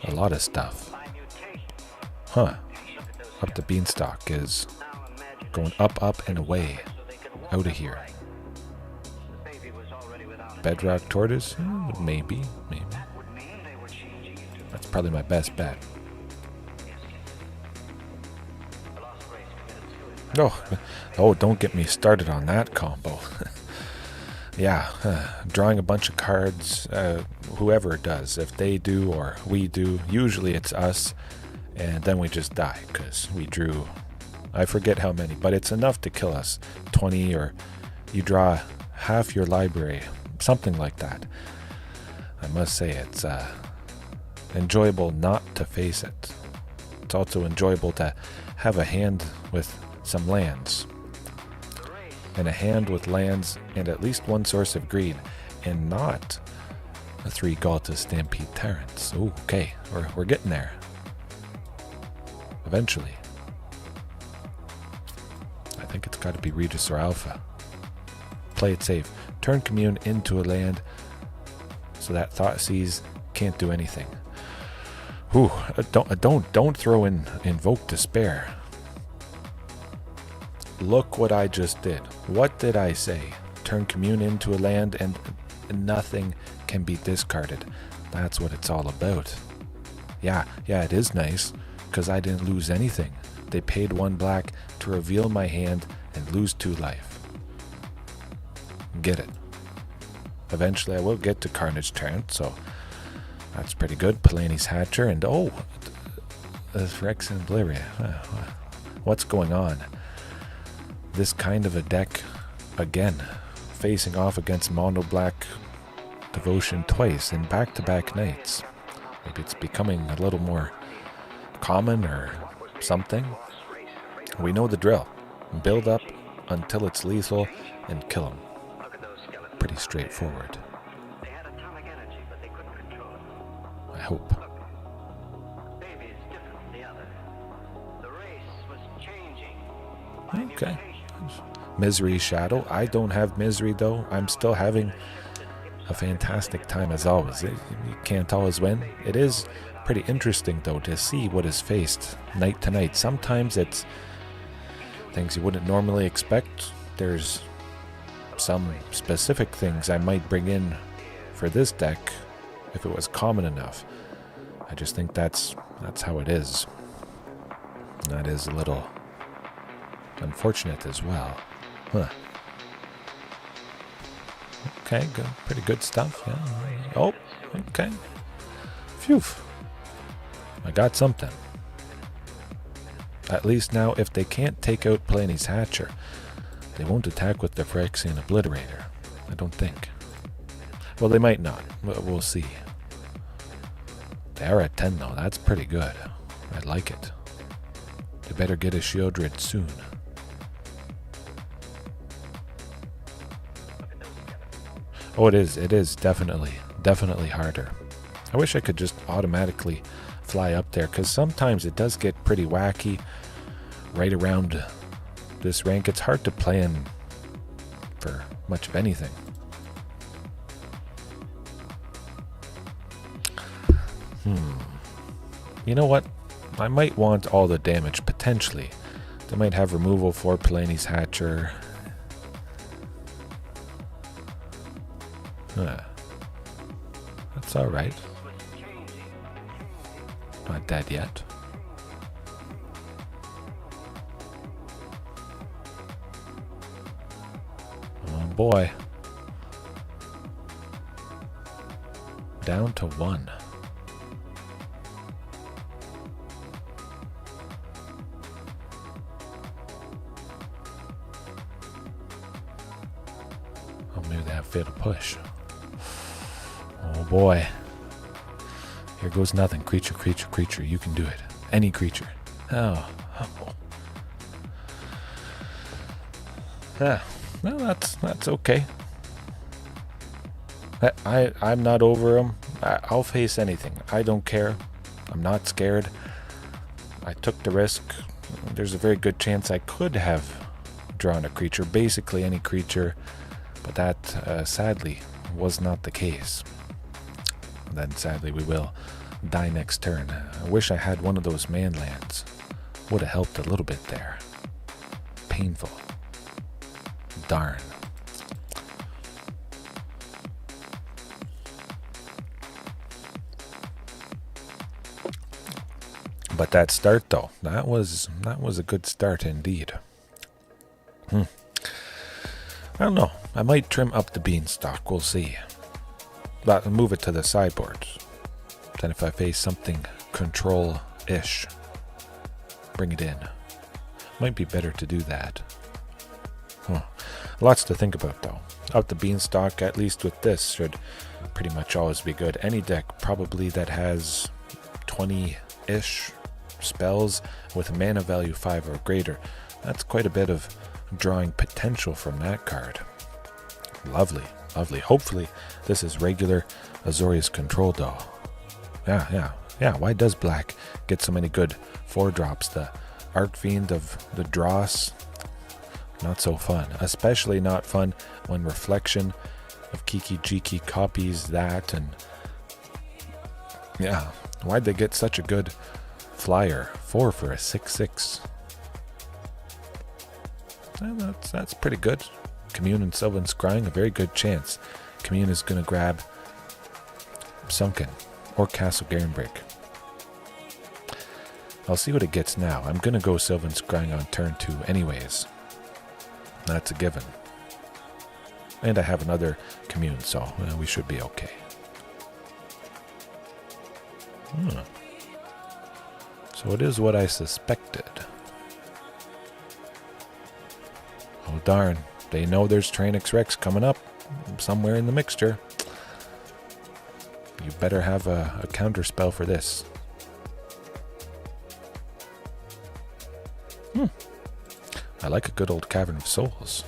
a lot of stuff. Huh. Up the Beanstalk is going up, and away. Out of here. Bedrock Tortoise? Maybe. That's probably my best bet. Oh, don't get me started on that combo. Yeah, drawing a bunch of cards, whoever does, if they do or we do, usually it's us, And then we just die because we drew, I forget how many, but it's enough to kill us. 20, or you draw half your library, something like that. I must say it's enjoyable not to face it. It's also enjoyable to have a hand with some lands. And a hand with lands and at least one source of greed, and not the 3 Ghalta Stampede Tyrants. Ooh, okay, we're getting there. Eventually. I think it's got to be Regisaur Alpha. Play it safe. Turn Commune into a land so that Thoughtseize can't do anything. Ooh, don't throw in Invoke Despair. Look what I just did. What did I say? Turn Commune into a land and nothing can be discarded. That's what it's all about. Yeah, it is nice, because I didn't lose anything. They paid 1 black to reveal my hand and lose 2 life. Get it. Eventually I will get to Carnage Tyrant, so that's pretty good. Palani's Hatcher, and this Rex and Oblivion. What's going on? This kind of a deck, again, facing off against mono black Devotion twice in back-to-back nights. Maybe it's becoming a little more common or something. We know the drill. Build up until it's lethal and kill him. Pretty straightforward. I hope. Okay. Misery Shadow. I don't have Misery though. I'm still having a fantastic time as always. You can't always win. It is pretty interesting though to see what is faced night to night. Sometimes it's things you wouldn't normally expect. There's some specific things I might bring in for this deck if it was common enough. I just think that's how it is. And that is a little unfortunate as well. Huh. Okay, good. Pretty good stuff. Yeah. Oh, okay. Phew. I got something. At least now, if they can't take out Palani's Hatcher, they won't attack with the Phyrexian Obliterator. I don't think. Well, they might not. We'll see. They are at 10 though. That's pretty good. I like it. They better get a Shieldred soon. Oh, it is definitely harder. I wish I could just automatically fly up there, because sometimes it does get pretty wacky right around this rank. It's hard to plan for much of anything. You know what? I might want all the damage, potentially. They might have removal for Palani's Hatcher. That's alright. Not dead yet. Oh boy. Down to 1. Oh, maybe they have fatal push. Oh boy. Here goes nothing. Creature. You can do it. Any creature. Oh. Yeah. Well, that's okay. I'm not over him. I'll face anything. I don't care. I'm not scared. I took the risk. There's a very good chance I could have drawn a creature. Basically any creature. But that, sadly, was not the case. And then, sadly, we will die next turn. I wish I had one of those man lands. Would have helped a little bit there. Painful. Darn. But that start, though, that was a good start indeed. I don't know. I might trim Up the Beanstalk. We'll see. But move it to the sideboard. Then if I face something control-ish, bring it in. Might be better to do that. Huh. Lots to think about though. Up the Beanstalk, at least with this, should pretty much always be good. Any deck probably that has 20-ish spells with a mana value 5 or greater. That's quite a bit of drawing potential from that card. Lovely, lovely. Hopefully this is regular Azorius control though. Yeah. Why does black get so many good 4-drops? The Arcfiend of the Dross, not so fun. Especially not fun when Reflection of Kiki Jiki copies that. And yeah, why'd they get such a good flyer? 4 for a 6/6. Well, that's pretty good. Commune and Sylvan Scrying, a very good chance. Commune is going to grab Sunken or Castle Garenbrig. I'll see what it gets now. I'm going to go Sylvan Scrying on turn 2 anyways. That's a given. And I have another Commune, so we should be okay. So it is what I suspected. Oh darn, they know there's Tyrranax Rex coming up somewhere in the mixture. You better have a counter spell for this. I like a good old Cavern of Souls.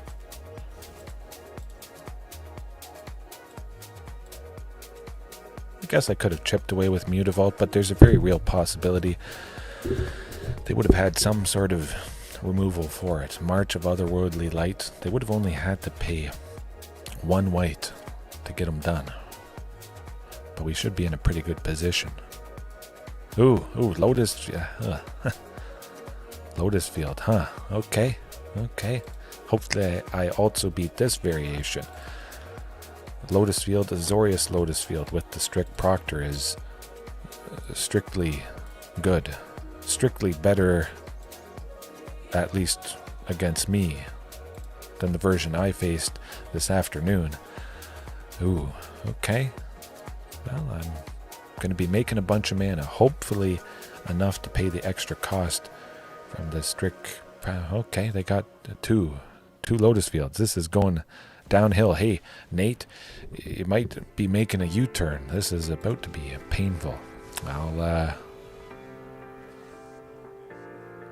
I guess I could have chipped away with Mutavault, but there's a very real possibility they would have had some sort of removal for it. March of Otherworldly Light. They would have only had to pay 1 white to get them done. But we should be in a pretty good position. Ooh, Lotus. Yeah, Lotus Field, huh? Okay. Hopefully I also beat this variation. Lotus Field, Azorius Lotus Field with the strict Proctor is strictly good. Strictly better, at least against me, than the version I faced this afternoon. Ooh, okay. Well, I'm going to be making a bunch of mana. Hopefully enough to pay the extra cost from the strict. Okay, they got two Lotus Fields. This is going downhill. Hey, Nate, you might be making a U-turn. This is about to be painful.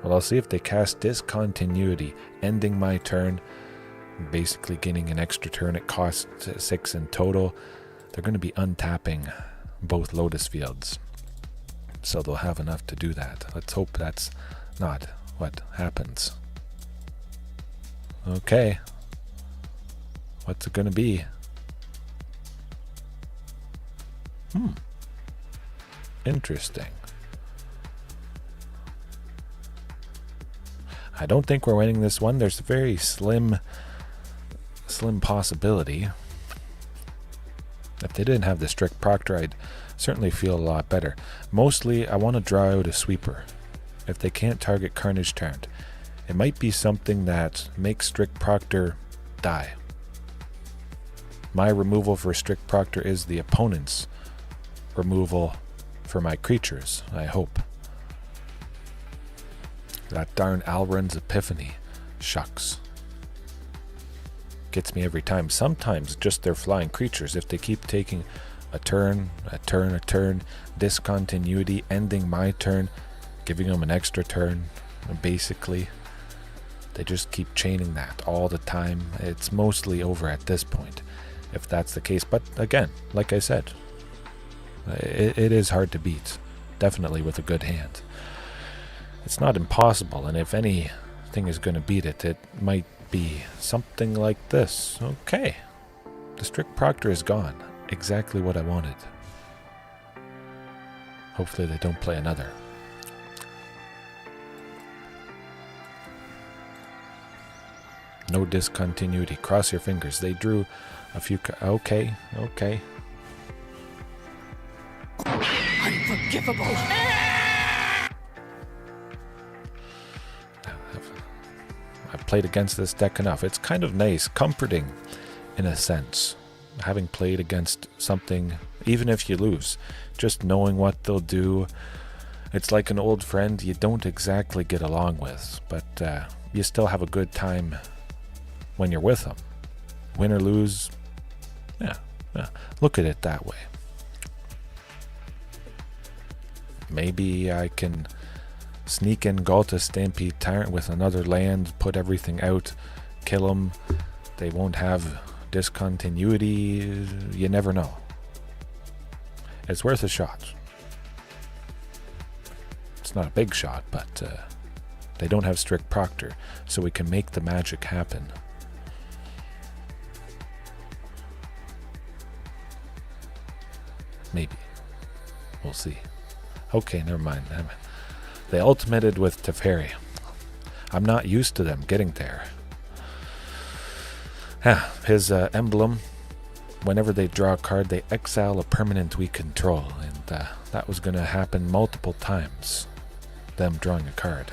I'll see if they cast Discontinuity, ending my turn, basically getting an extra turn. It costs 6 in total. They're going to be untapping both Lotus Fields, so they'll have enough to do that. Let's hope that's not what happens. Okay. What's it going to be? Interesting. I don't think we're winning this one. There's a very slim possibility. If they didn't have the strict Proctor, I'd certainly feel a lot better. Mostly, I want to draw out a sweeper. If they can't target Carnage Tyrant, it might be something that makes strict Proctor die. My removal for strict Proctor is the opponent's removal for my creatures, I hope. That darn Alrund's Epiphany. Shucks. Gets me every time. Sometimes just their flying creatures. If they keep taking a turn, discontinuity, ending my turn, giving them an extra turn, basically. They just keep chaining that all the time. It's mostly over at this point, if that's the case. But again, like I said, it is hard to beat. Definitely with a good hand. It's not impossible, and if anything is going to beat it, it might be something like this. Okay. The strict Proctor is gone. Exactly what I wanted. Hopefully they don't play another. No discontinuity. Cross your fingers. They drew a few... Okay. Unforgivable. I've played against this deck enough. It's kind of nice, comforting in a sense, having played against something, even if you lose, just knowing what they'll do. It's like an old friend you don't exactly get along with, but you still have a good time when you're with them. Win or lose, yeah, look at it that way. Maybe I can sneak in Ghalta Stampede Tyrant with another land, put everything out, kill them. They won't have discontinuity. You never know. It's worth a shot. It's not a big shot, but they don't have strict proctor, so we can make the magic happen. Maybe. We'll see. Okay, never mind. They ultimated with Teferi. I'm not used to them getting there. His emblem, whenever they draw a card, they exile a permanent we control, and that was going to happen multiple times, them drawing a card.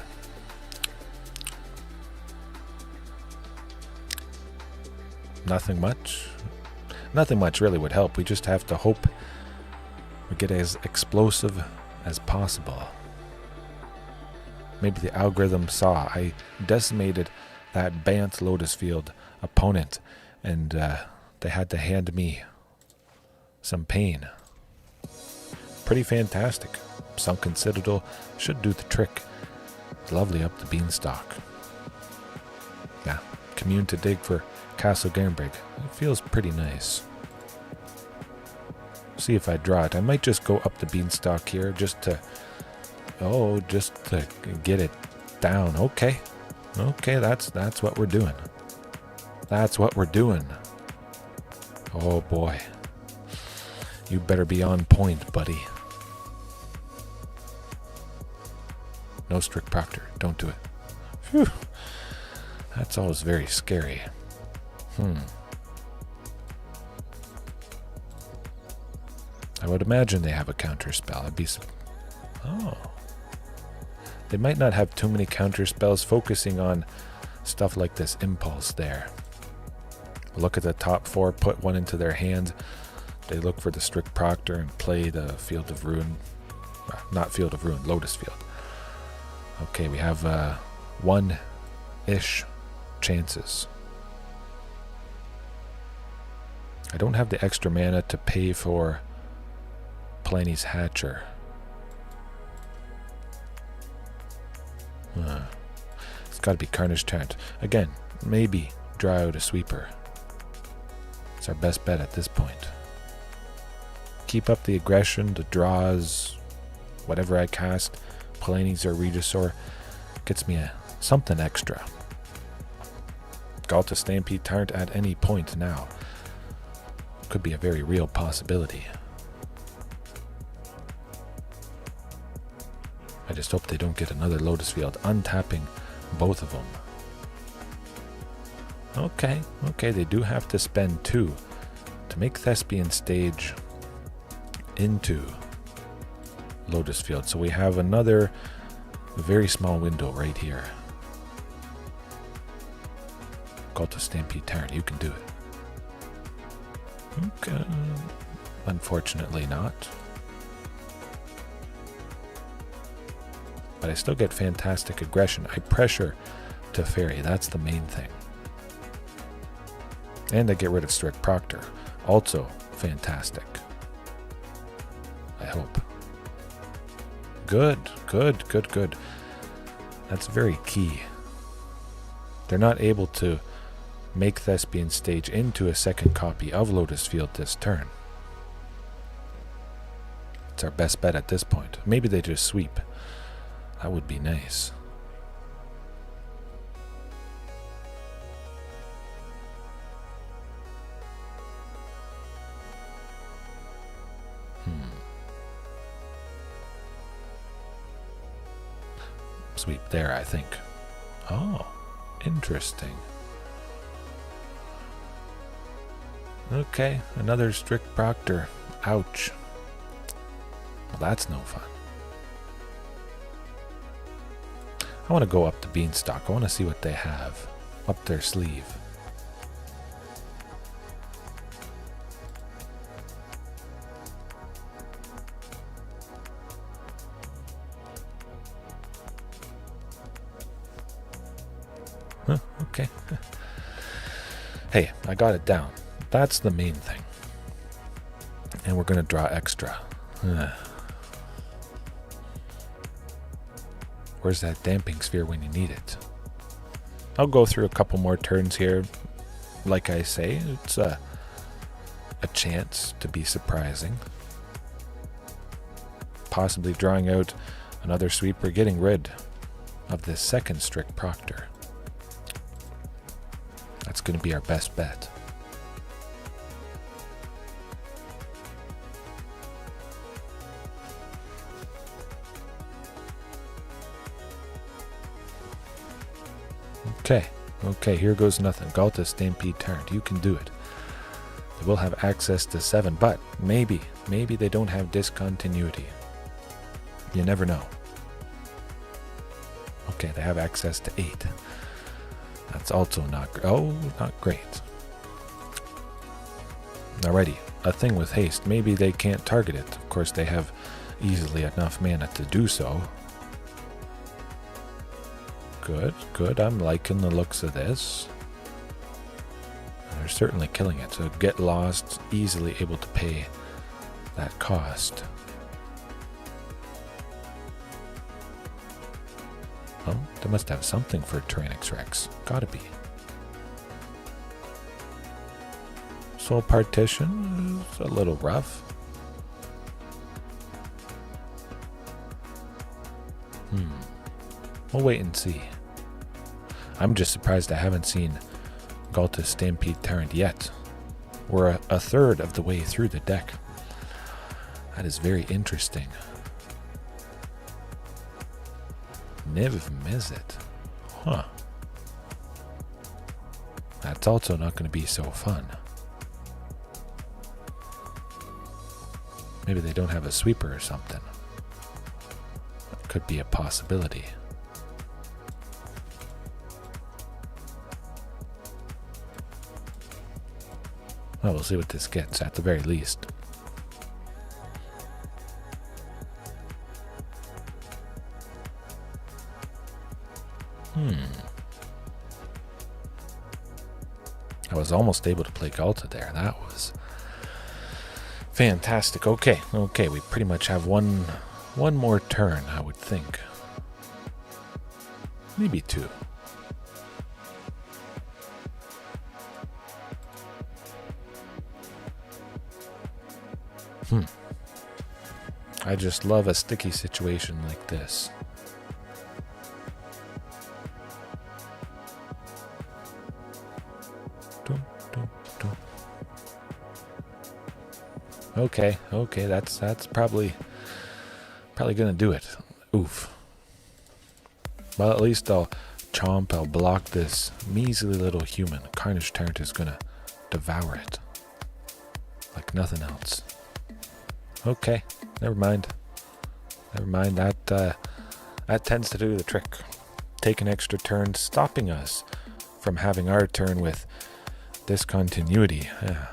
Nothing much. Nothing much really would help. We just have to hope we get as explosive as possible. Maybe the algorithm saw I decimated that Bant Lotus Field opponent, and they had to hand me some pain. Pretty fantastic. Sunken Citadel should do the trick. Lovely Up the Beanstalk. Yeah, Commune to dig for Castle Garenbrig. It feels pretty nice. See if I draw it. I might just go Up the Beanstalk here just to get it down. Okay, that's what we're doing. That's what we're doing. Oh boy, you better be on point, buddy. No strict proctor. Don't do it. Phew. That's always very scary. I would imagine they have a counter spell. They might not have too many counter spells, focusing on stuff like this impulse there. Look at the top four, put one into their hand. They look for the strict proctor and play the Field of Ruin. Not Field of Ruin, Lotus Field. Okay, we have one-ish chances. I don't have the extra mana to pay for Palani's Hatcher. It's got to be Carnage Tyrant. Again, maybe draw out a sweeper. It's our best bet at this point. Keep up the aggression, the draws, whatever I cast, Palani's or Regisaur, gets me something extra. Ghalta Stampede Tyrant at any point now. Could be a very real possibility. I just hope they don't get another Lotus Field, untapping both of them. Okay, they do have to spend 2 to make Thespian Stage into Lotus Field. So we have another very small window right here. Ghalta Stampede Tyrant, you can do it. Okay. Unfortunately not. But I still get fantastic aggression. I pressure Teferi, that's the main thing. And I get rid of strict proctor. Also fantastic. I hope. Good. That's very key. They're not able to make Thespian Stage into a second copy of Lotus Field this turn. It's our best bet at this point. Maybe they just sweep. That would be nice. Sweep there, I think. Oh, interesting. Okay, another strict proctor. Ouch. Well, that's no fun. I want to go up the Beanstalk. I want to see what they have up their sleeve. Huh, okay. Hey, I got it down. That's the main thing. And we're going to draw extra. Where's that damping sphere when you need it? I'll go through a couple more turns here. Like I say, it's a chance to be surprising. Possibly drawing out another sweeper, getting rid of this second strict proctor. That's going to be our best bet. Okay, here goes nothing. Ghalta, Stampede Tyrant, you can do it. They will have access to 7, but maybe they don't have discontinuity. You never know. Okay, they have access to 8. That's also not great. Alrighty, a thing with haste. Maybe they can't target it. Of course, they have easily enough mana to do so. Good. I'm liking the looks of this. They're certainly killing it. So get lost, easily able to pay that cost. Oh, they must have something for Tyrranax Rex. Gotta be. Soul Partition is a little rough. We'll wait and see. I'm just surprised I haven't seen Ghalta Stampede Tyrant yet. We're a third of the way through the deck. That is very interesting. Niv Mizzet. Huh. That's also not going to be so fun. Maybe they don't have a sweeper or something. That could be a possibility. Well, we'll see what this gets at the very least. I was almost able to play Ghalta there. That was fantastic. Okay, we pretty much have one more turn, I would think. Maybe 2. I just love a sticky situation like this. Okay, that's probably gonna do it. Oof. Well, at least I'll block this measly little human. Carnage Tyrant is gonna devour it like nothing else. Okay, never mind. That tends to do the trick. Take an extra turn, stopping us from having our turn with discontinuity. Yeah.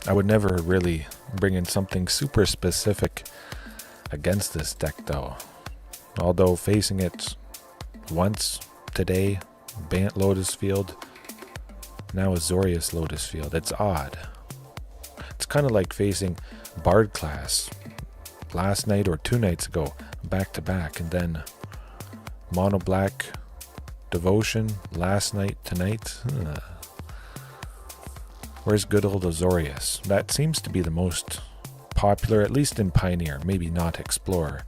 I would never really bring in something super specific against this deck, though. Although facing it once today, Bant Lotus Field, now Azorius Lotus Field, it's odd. It's kind of like facing Bard class last night or 2 nights ago, back to back, and then Mono Black Devotion last night, tonight. Where's good old Azorius? That seems to be the most popular, at least in Pioneer, maybe not Explorer.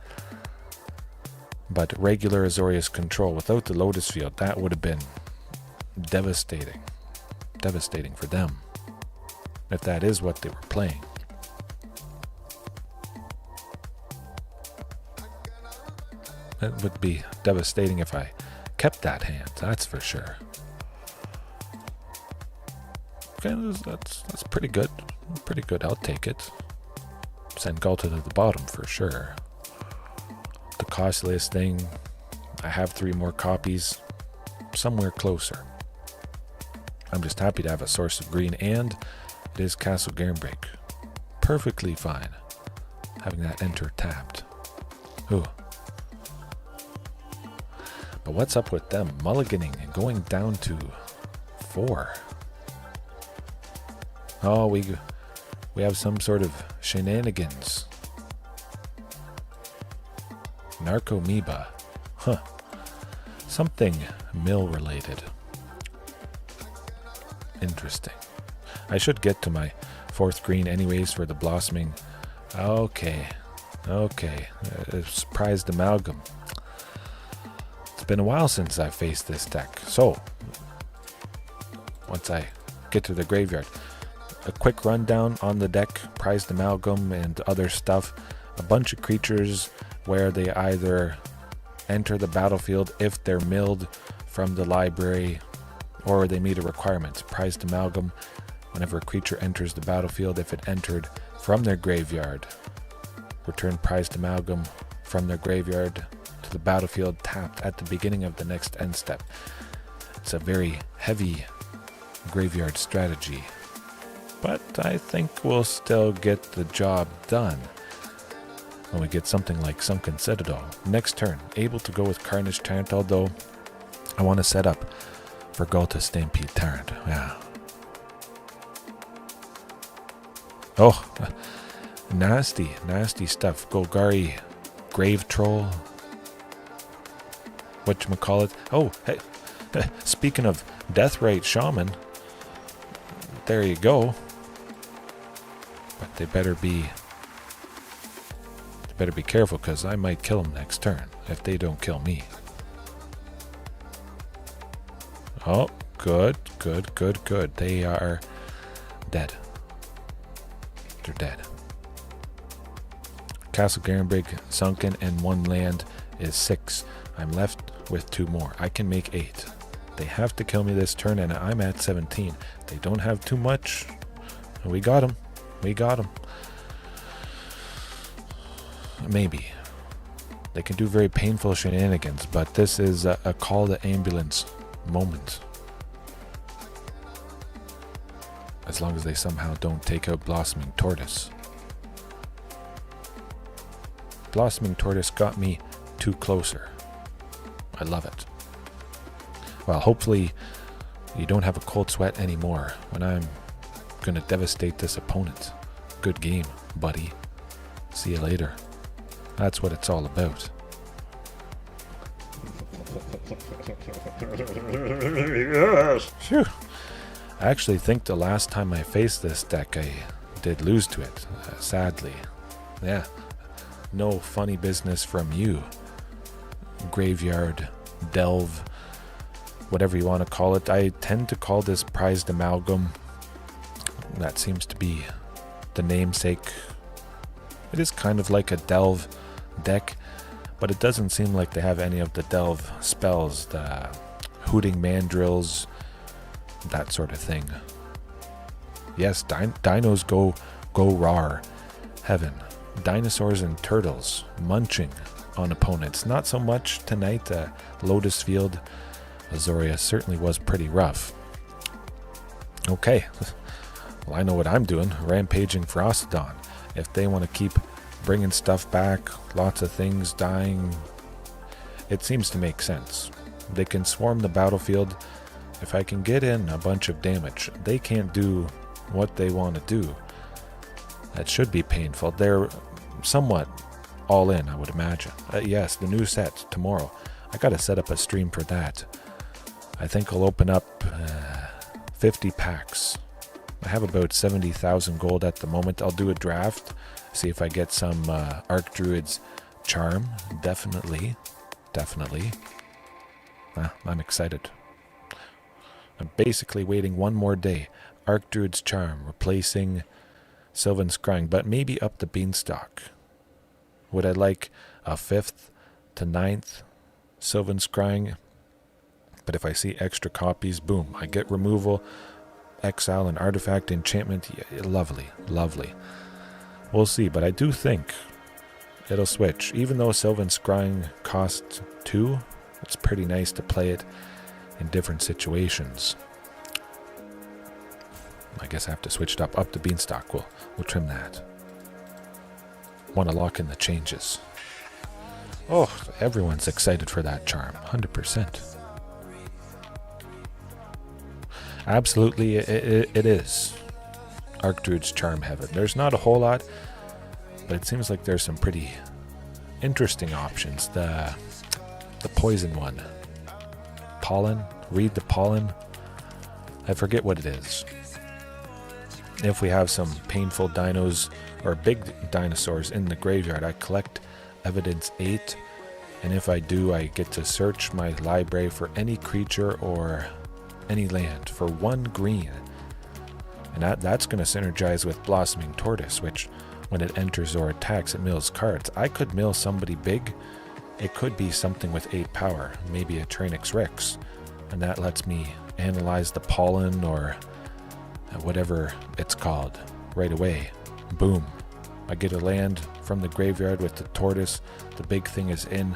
But regular Azorius control without the Lotus Field, that would have been devastating. Devastating for them, if that is what they were playing. It would be devastating if I kept that hand, that's for sure. Okay, that's pretty good. Pretty good, I'll take it. Send Ghalta to the bottom for sure. The costliest thing, I have 3 more copies, somewhere closer. I'm just happy to have a source of green, and it is Castle Garenbrig. Perfectly fine having that enter tapped. Ooh. But what's up with them mulliganing and going down to 4? Oh, we have some sort of shenanigans. Narcomoeba. Huh. Something mill related. Interesting. I should get to my 4th green anyways for the blossoming. Okay. Surprised Amalgam. It's been a while since I faced this deck. So, once I get to the graveyard, a quick rundown on the deck, prized Amalgam and other stuff. A bunch of creatures where they either enter the battlefield if they're milled from the library or they meet a requirement. Prized Amalgam, whenever a creature enters the battlefield, if it entered from their graveyard, return prized Amalgam from their graveyard to the battlefield tapped at the beginning of the next end step. It's a very heavy graveyard strategy, but I think we'll still get the job done when we get something like Sunken Citadel. Next turn, able to go with Carnage Tyrant, although I want to set up for Ghalta Stampede Tyrant. Yeah. Oh, nasty stuff. Golgari Grave Troll. Whatchamacallit. Oh, hey, speaking of Deathrite Shaman, there you go. But they better be careful, because I might kill them next turn if they don't kill me. Oh, good. They are dead. They're dead. Castle Garenbrig sunken and 1 land is 6. I'm left with 2 more. I can make 8. They have to kill me this turn, and I'm at 17. They don't have too much. We got them. Maybe. They can do very painful shenanigans, but this is a call to ambulance moment. As long as they somehow don't take out Blossoming Tortoise. Blossoming Tortoise got me 2 closer. I love it. Well, hopefully you don't have a cold sweat anymore when I'm gonna devastate this opponent. Good game, buddy. See you later. That's what it's all about. Phew. I actually think the last time I faced this deck, I did lose to it, sadly. Yeah, no funny business from you. Graveyard, delve, whatever you want to call it. I tend to call this prized Amalgam. That seems to be the namesake. It is kind of like a delve deck, but it doesn't seem like they have any of the delve spells, the hooting mandrills, that sort of thing. Yes, dinos go rawr. Heaven. Dinosaurs and turtles munching on opponents. Not so much tonight. Lotus Field Azorius certainly was pretty rough. Okay. Well, I know what I'm doing. Rampaging Frostodon. If they want to keep bringing stuff back, lots of things dying, it seems to make sense. They can swarm the battlefield. If I can get in a bunch of damage, they can't do what they want to do. That should be painful. They're somewhat all in, I would imagine. Yes, the new set tomorrow. I gotta set up a stream for that. I think I'll open up 50 packs. I have about 70,000 gold at the moment. I'll do a draft, see if I get some Archdruid's Charm. Definitely. I'm excited. I'm basically waiting one more day. Archdruid's Charm, replacing Sylvan Scrying, but maybe Up the Beanstalk. Would I like a 5th to 9th Sylvan Scrying? But if I see extra copies, boom, I get removal, exile, and artifact enchantment. Yeah, lovely. We'll see, but I do think it'll switch. Even though Sylvan Scrying costs 2, it's pretty nice to play it in different situations. I guess I have to switch it up. Up the Beanstalk. We'll trim that. Want to lock in the changes. Oh, everyone's excited for that charm, 100%. Absolutely, it is Archdruid's Charm Heaven. There's not a whole lot, but it seems like there's some pretty interesting options. The poison one. Pollen? Read the pollen? I forget what it is. If we have some painful dinos or big dinosaurs in the graveyard, I collect evidence 8, and if I do, I get to search my library for any creature or any land for 1 green. And that's going to synergize with Blossoming Tortoise, which when it enters or attacks, it mills cards. I could mill somebody big. It could be something with 8 power, maybe a Tyrranax Rex, and that lets me analyze the pollen or whatever it's called right away. Boom. I get a land from the graveyard with the tortoise. The big thing is in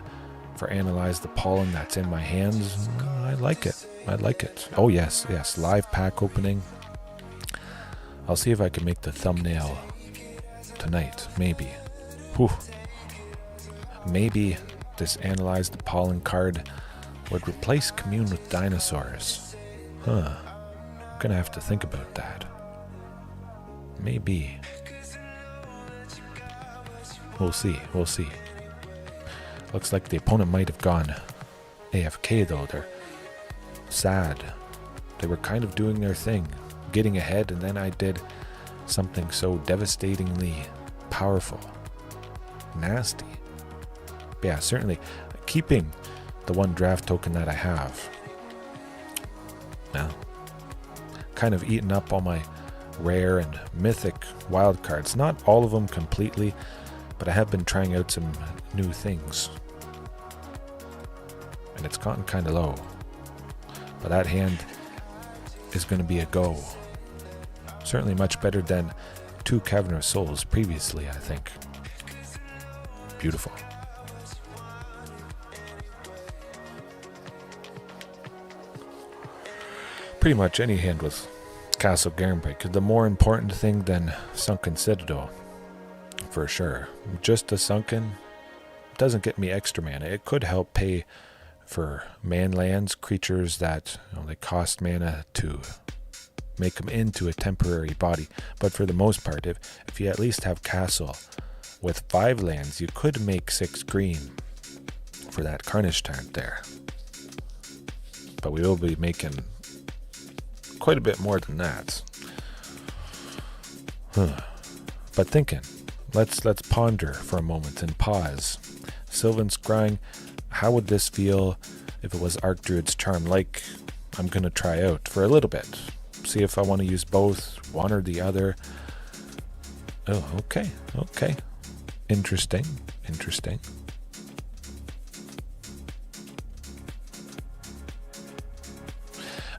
for analyze the pollen that's in my hands. I like it. I like it. Oh yes, yes. Live pack opening. I'll see if I can make the thumbnail tonight. Maybe. Whew. Maybe this analyze the pollen card would replace Commune with Dinosaurs. Huh. I'm gonna have to think about that. Maybe. We'll see. We'll see. Looks like the opponent might have gone AFK though. They're sad. They were kind of doing their thing, getting ahead, and then I did something so devastatingly powerful. Nasty. But yeah, certainly keeping the 1 draft token that I have. Now, kind of eaten up all my rare and mythic wild cards. Not all of them completely, but I have been trying out some new things. And it's gotten kind of low. But that hand is going to be a go. Certainly much better than 2 Cavernous Souls previously, I think. Beautiful. Pretty much any hand with Castle Garenbrig. The more important thing than Sunken Citadel, for sure. Just a Sunken doesn't get me extra mana. It could help pay for man lands, creatures that they cost mana to make them into a temporary body. But for the most part, if you at least have Castle with 5 lands, you could make 6 green for that Carnage Tyrant there. But we will be making quite a bit more than that. But thinking, let's ponder for a moment and pause. Sylvan Scrying, how would this feel if it was Archdruid's Charm? Like I'm gonna try out for a little bit, see if I want to use both, one or the other. Oh, okay. Interesting.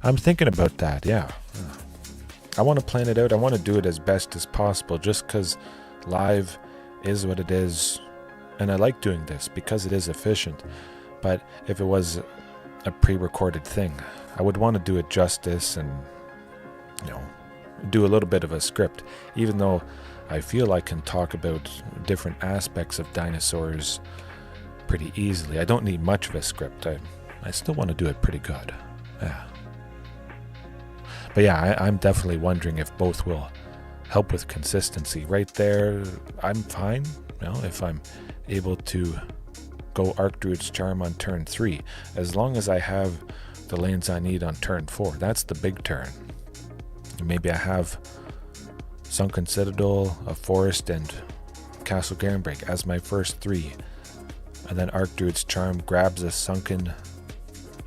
I'm thinking about that, yeah. I want to plan it out. I want to do it as best as possible just because live is what it is. And I like doing this because it is efficient. But if it was a pre-recorded thing, I would want to do it justice and, do a little bit of a script. Even though I feel I can talk about different aspects of dinosaurs pretty easily. I don't need much of a script. I still want to do it pretty good. Yeah. But yeah, I'm definitely wondering if both will help with consistency. Right there, I'm fine, if I'm able to go Archdruid's Charm on turn 3, as long as I have the lands I need on turn 4. That's the big turn. Maybe I have Sunken Citadel, a Forest, and Castle Garenbrig as my first 3. And then Archdruid's Charm grabs a Sunken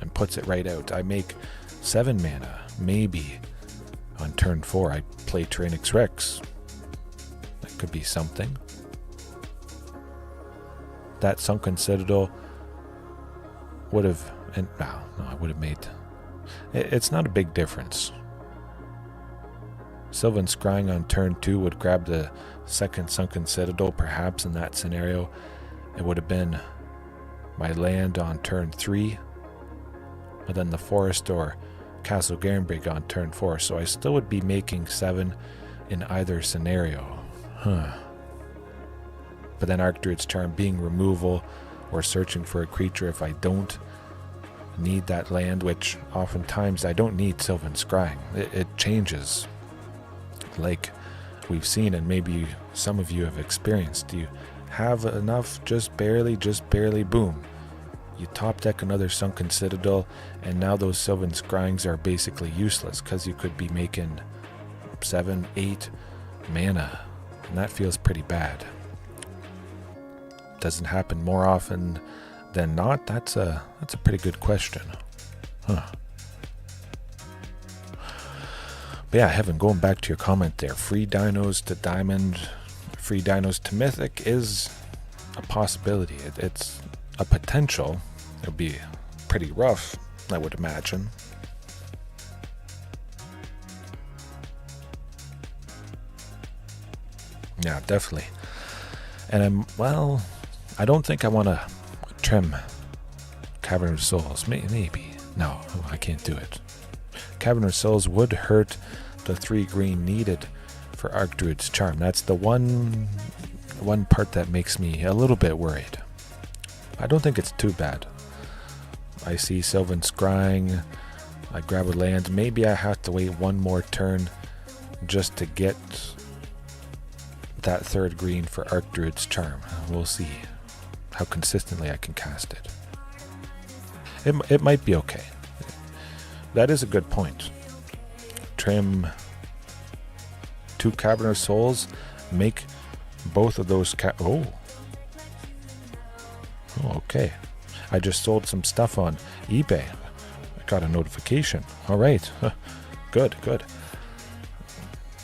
and puts it right out. I make 7 mana. Maybe on turn 4 I play Tyrranax Rex. That could be something. That Sunken Citadel would have, I would have made. It's not a big difference. Sylvan Scrying on turn 2 would grab the second Sunken Citadel. Perhaps in that scenario, it would have been my land on turn 3, and then the Forest or Castle Garenbrig on turn 4, so I still would be making 7 in either scenario. But then Archdruid's Charm being removal or searching for a creature if I don't need that land, which oftentimes I don't need Sylvan Scrying. It changes, like we've seen, and maybe some of you have experienced. You have enough, just barely, boom. You top deck another Sunken Citadel, and now those Sylvan Scryings are basically useless because you could be making 7, 8 mana, and that feels pretty bad. Doesn't happen more often than not. That's a pretty good question. Huh. But yeah, Heaven, going back to your comment there, free dinos to diamond, free dinos to mythic is a possibility. It's a potential. It'll be pretty rough, I would imagine. Yeah, definitely. And I don't think I want to trim Cavern of Souls. Maybe. No, I can't do it. Cavern of Souls would hurt the 3 green needed for Archdruid's Charm. That's the one part that makes me a little bit worried. I don't think it's too bad. I see Sylvan Scrying. I grab a land. Maybe I have to wait one more turn just to get that 3rd green for Archdruid's Charm. We'll see how consistently I can cast it. It might be okay. That is a good point. Trim 2 Cavern of Souls. Make both of those oh, okay. I just sold some stuff on eBay. I got a notification. All right. Good.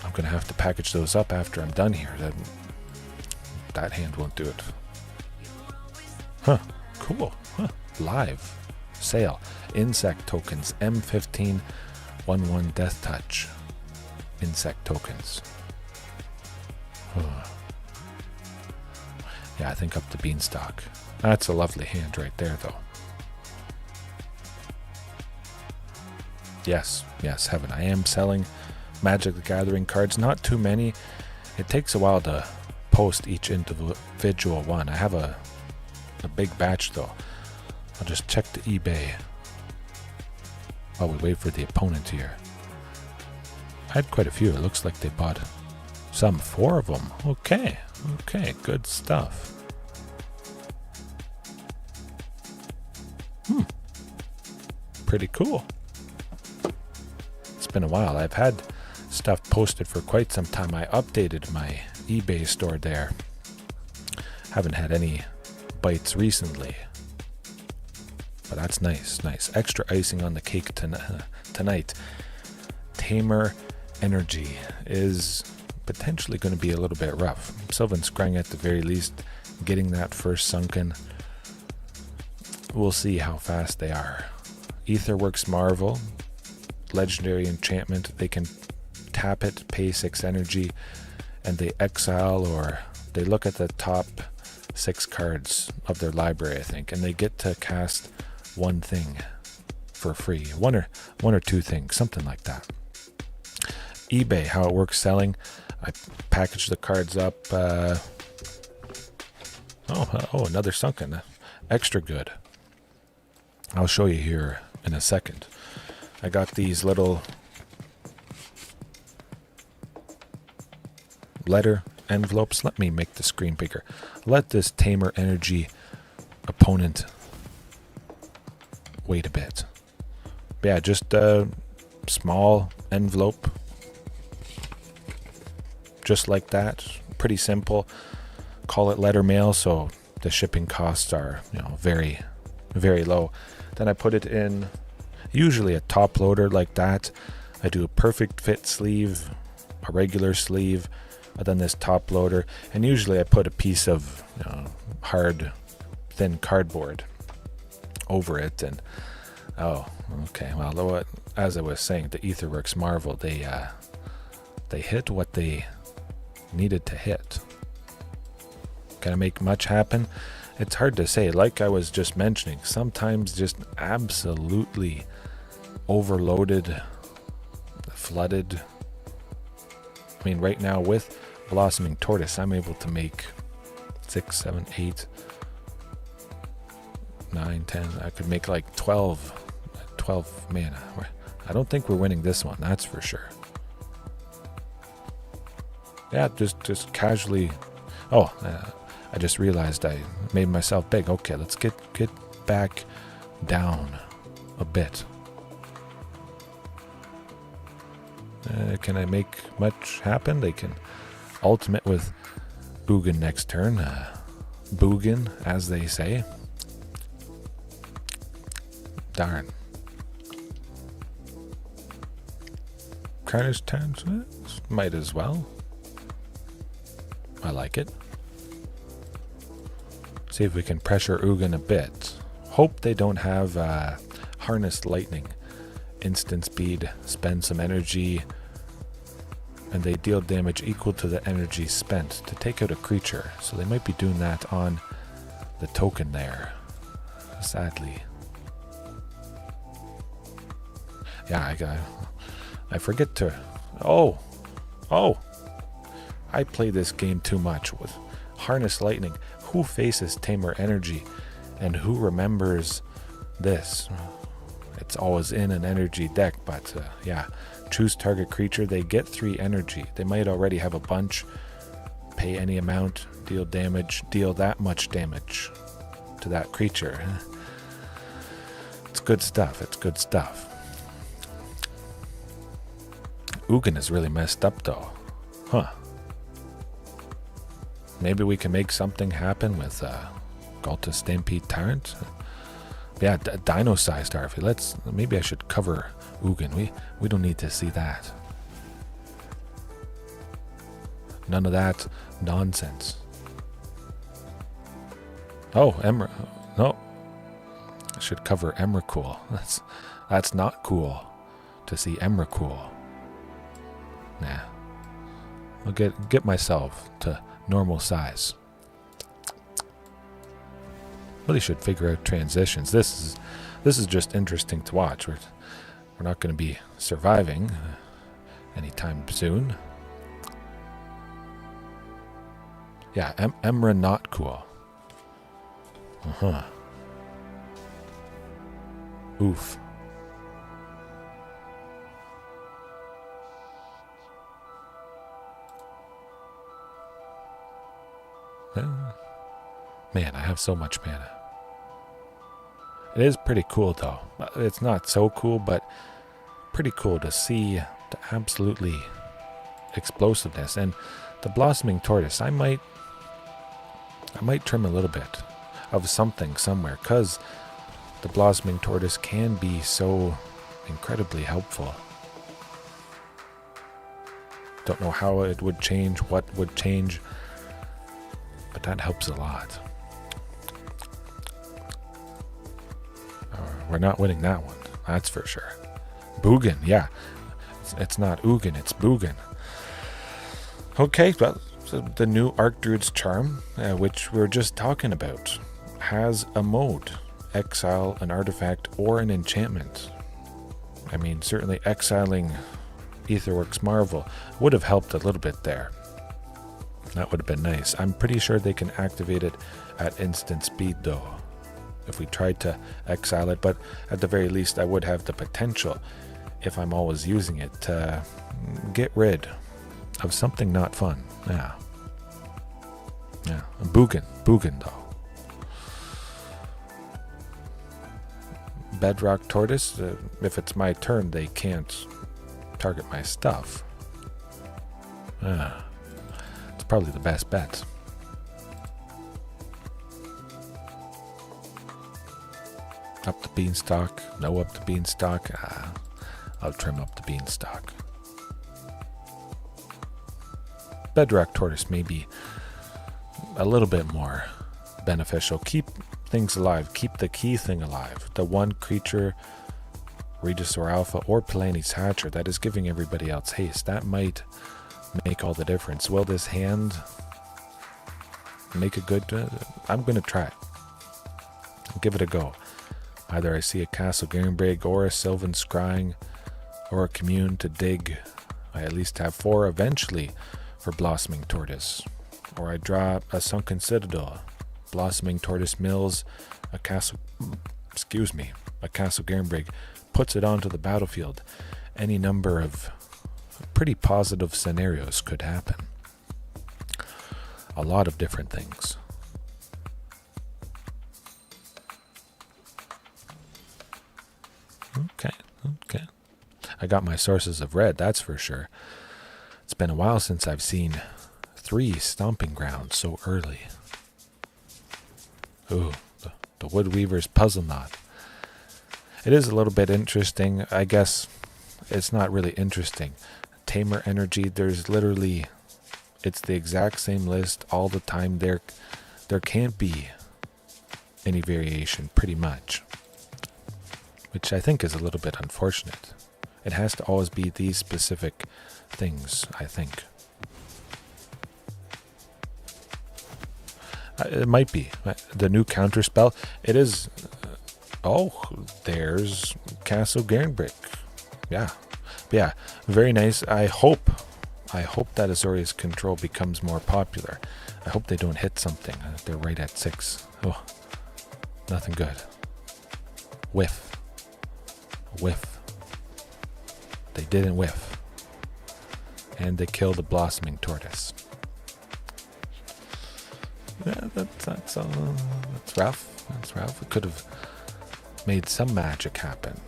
I'm going to have to package those up after I'm done here. That hand won't do it. Huh. Cool. Huh. Live. Sale. Insect tokens. M15 1/1 Death Touch. Insect tokens. Yeah, I think Up the Beanstalk. That's a lovely hand right there, though. Yes, Heaven. I am selling Magic the Gathering cards. Not too many. It takes a while to post each individual one. I have a big batch, though. I'll just check the eBay while we wait for the opponent here. I had quite a few. It looks like they bought some 4 of them. Okay, good stuff. Pretty cool. It's been a while. I've had stuff posted for quite some time. I updated my eBay store there. Haven't had any bites recently. But that's nice. Extra icing on the cake tonight. Temur Energy is potentially going to be a little bit rough. Sylvan Scrying at the very least, getting that first sunken. We'll see how fast they are. Aetherworks Marvel, legendary enchantment. They can tap it, pay 6 energy, and they exile, or they look at the top 6 cards of their library, I think, and they get to cast one thing for free. One or 2 things, something like that. eBay, how it works selling. I package the cards up. Another sunken. Extra good. I'll show you here in a second. I got these little letter envelopes. Let me make the screen bigger. Let this Temur Energy opponent wait a bit. Yeah, just a small envelope. Just like that. Pretty simple. Call it letter mail, so the shipping costs are, very, very low. Then I put it in usually a top loader like that. I do a perfect fit sleeve, a regular sleeve, and then this top loader. And usually I put a piece of hard, thin cardboard over it. And well, as I was saying, the Aetherworks Marvel, they hit what they needed to hit. Can I make much happen? It's hard to say. Like I was just mentioning, sometimes just absolutely overloaded, flooded. I mean, right now with Blossoming Tortoise, I'm able to make 6, 7, 8 9, 10. I could make like 12 mana. I don't think we're winning this one, that's for sure. Yeah, just casually. Oh, I just realized I made myself big. Okay, let's get back down a bit. Can I make much happen? They can ultimate with Boogin next turn. Boogin, as they say. Darn. Carnage Tyrant, might as well. I like it. See if we can pressure Ugin a bit. Hope they don't have Harnessed Lightning. Instant speed, spend some energy, and they deal damage equal to the energy spent to take out a creature. So they might be doing that on the token there, sadly. Yeah, I forget to... Oh! I play this game too much with Harness Lightning. Who faces Temur energy and who remembers this? It's always in an energy deck, but yeah. Choose target creature, they get 3 energy. They might already have a bunch. Pay any amount, deal damage, deal that much damage to that creature. It's good stuff, it's good stuff. Ugin is really messed up though. Huh. Maybe we can make something happen with Ghalta Stampede Tyrant. Yeah, Dino-sized Harvey. Maybe I should cover Ugin. We don't need to see that. None of that nonsense. Oh, no. I should cover Emrakul. That's not cool to see Emrakul. Nah. I'll get myself to normal size. Really should figure out transitions. This is just interesting to watch. We're not going to be surviving anytime soon. Yeah, Emra not cool. Oof. Man, I have so much mana. It is pretty cool though. It's not so cool, but pretty cool to see the absolutely explosiveness. And the Blossoming Tortoise, I might trim a little bit of something somewhere, because the Blossoming Tortoise can be so incredibly helpful. Don't know how it would change, what would change, but that helps a lot. We're not winning that one, that's for sure. Boogin, yeah. It's not Ugin, it's Boogin. Okay, well, so the new Archdruid's Charm, which we were just talking about, has a mode. Exile an artifact or an enchantment. I mean, certainly exiling Aetherworks Marvel would have helped a little bit there. That would have been nice. I'm pretty sure they can activate it at instant speed though, if we tried to exile it, but at the very least I would have the potential, if I'm always using it, to get rid of something not fun. Yeah. Boogin though. Bedrock Tortoise, if it's my turn they can't target my stuff. It's probably the best bet. Up the Beanstalk, no Up the Beanstalk. I'll trim Up the Beanstalk. Bedrock Tortoise may be a little bit more beneficial. Keep things alive, keep the key thing alive. The one creature, Regisaur Alpha or Palani's Hatcher, that is giving everybody else haste. That might make all the difference. Will this hand make a good... I'm going to try it. Give it a go. Either I see a Castle Garenbrig or a Sylvan Scrying or a Commune to dig. I at least have 4 eventually for Blossoming Tortoise. Or I draw a Sunken Citadel Blossoming Tortoise mills a Castle Garenbrig, puts it onto the battlefield, any number of pretty positive scenarios could happen. A lot of different things. Okay. I got my sources of red, that's for sure. It's been a while since I've seen 3 Stomping Grounds so early. Ooh, the Woodweaver's Puzzle Knot. It is a little bit interesting. I guess it's not really interesting. Temur energy, there's literally, it's the exact same list all the time. There can't be any variation, pretty much. Which I think is a little bit unfortunate. It has to always be these specific things, I think. It might be. The new counterspell, it is... there's Castle Garenbrig. Yeah, very nice. I hope that Azorius control becomes more popular. I hope they don't hit something. They're right at 6. Oh, nothing good. Whiff. They didn't whiff. And they killed the Blossoming Tortoise. Yeah, that's rough. That's rough. It could have made some magic happen.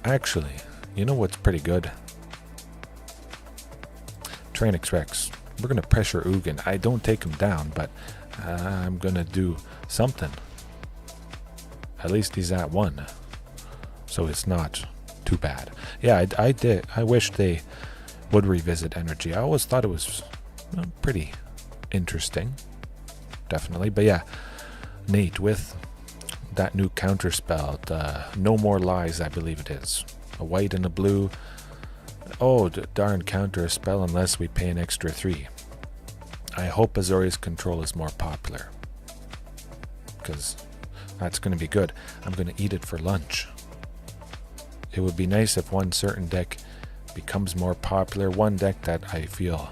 Actually, you know what's pretty good? Tyrranax Rex. We're going to pressure Boogin. I don't take him down, but I'm going to do something. At least he's at 1. So it's not too bad. Yeah, I wish they would revisit energy. I always thought it was pretty interesting. Definitely. But yeah, Nate, with that new counterspell, the No More Lies, I believe it is. A white and a blue. Oh, darn, counter a spell unless we pay an extra 3. I hope Azorius control is more popular, because that's going to be good. I'm going to eat it for lunch. It would be nice if one certain deck becomes more popular, one deck that I feel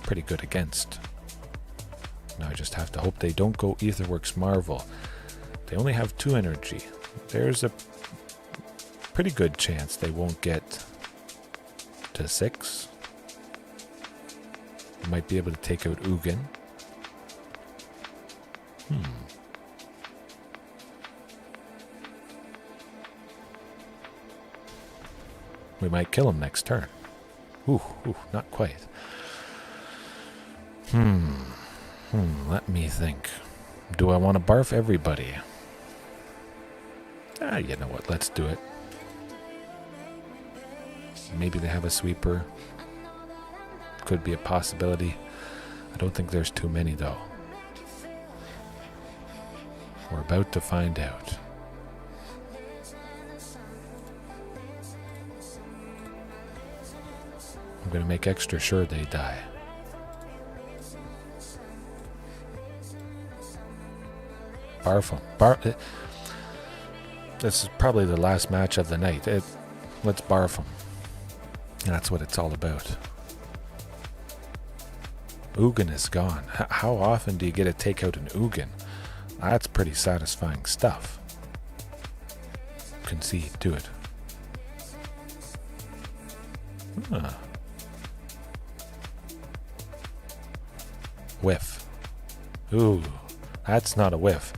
pretty good against. Now I just have to hope they don't go Aetherworks Marvel. They only have 2 energy. There's a pretty good chance they won't get to 6. They might be able to take out Boogin. We might kill him next turn. Ooh, not quite. Let me think. Do I want to barf everybody? You know what, let's do it. Maybe they have a sweeper. Could be a possibility. I don't think there's too many though. We're about to find out. I'm going to make extra sure they die. Barf them. This is probably the last match of the night. Let's barf them. That's what it's all about. Boogin is gone. How often do you get to take out an Boogin? That's pretty satisfying stuff. Concede, do it. Whiff. Ooh, that's not a whiff.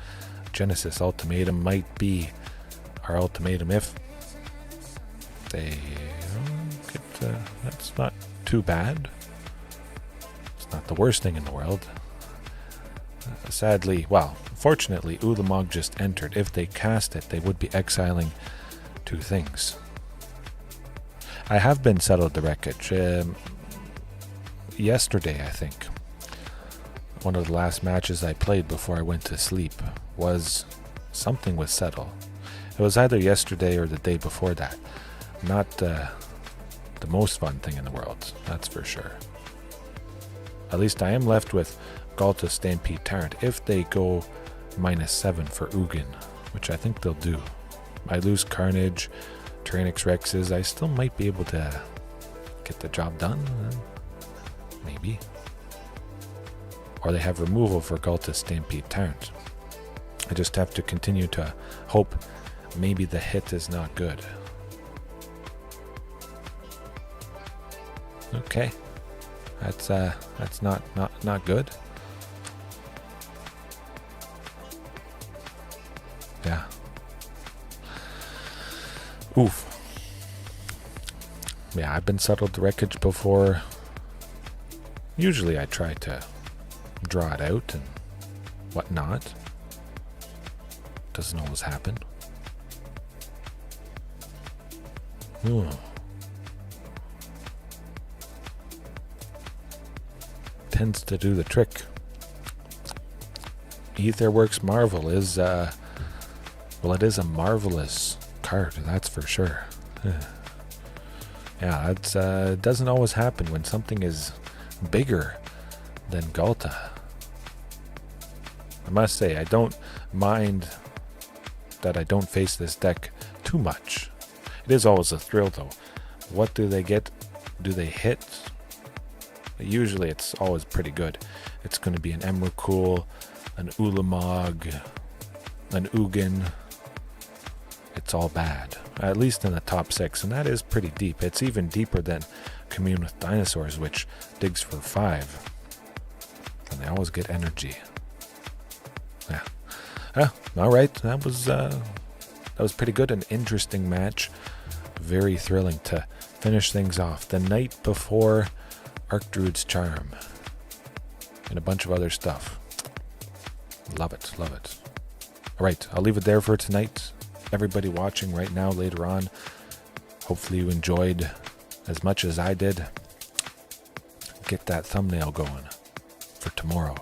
Genesis Ultimatum might be our ultimatum if they get... that's not too bad. It's not the worst thing in the world. Sadly, well, fortunately, Ulamog just entered. If they cast it, they would be exiling 2 things. I have been settled the wreckage. Yesterday, I think. One of the last matches I played before I went to sleep was something with settle. It was either yesterday or the day before that. Not the most fun thing in the world, that's for sure. At least I am left with Ghalta Stampede Tyrant if they go -7 for Boogin, which I think they'll do. I lose Carnage, Tyrranax Rexes, I still might be able to get the job done. Maybe. or they have removal for Ghalta Stampede Tyrant. I just have to continue to hope maybe the hit is not good. Okay, that's not good. Yeah. Oof. Yeah, I've been settled the wreckage before. Usually I try to draw it out and whatnot. Doesn't always happen. Tends to do the trick. Aetherworks Marvel is, well, it is a marvelous card, that's for sure. Yeah, that's it doesn't always happen when something is bigger than Ghalta. I must say, I don't mind that I don't face this deck too much. It is always a thrill, though. What do they get? Do they hit? Usually it's always pretty good. It's going to be an Emrakul, an Ulamog, an Ugin. It's all bad, at least in the top 6, and that is pretty deep. It's even deeper than Commune with Dinosaurs, which digs for 5, and they always get energy. Yeah. All right, that was pretty good. An interesting match, very thrilling to finish things off the night before Archdruid's Charm and a bunch of other stuff. Love it. All right, I'll leave it there for tonight. Everybody watching right now, later on, hopefully you enjoyed as much as I did. Get that thumbnail going for tomorrow.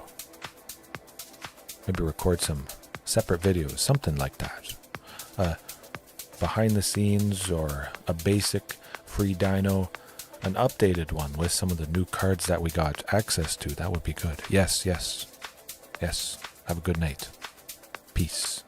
Maybe record some separate videos, something like that. Behind the scenes or a basic free dino, an updated one with some of the new cards that we got access to. That would be good. Yes. Have a good night. Peace.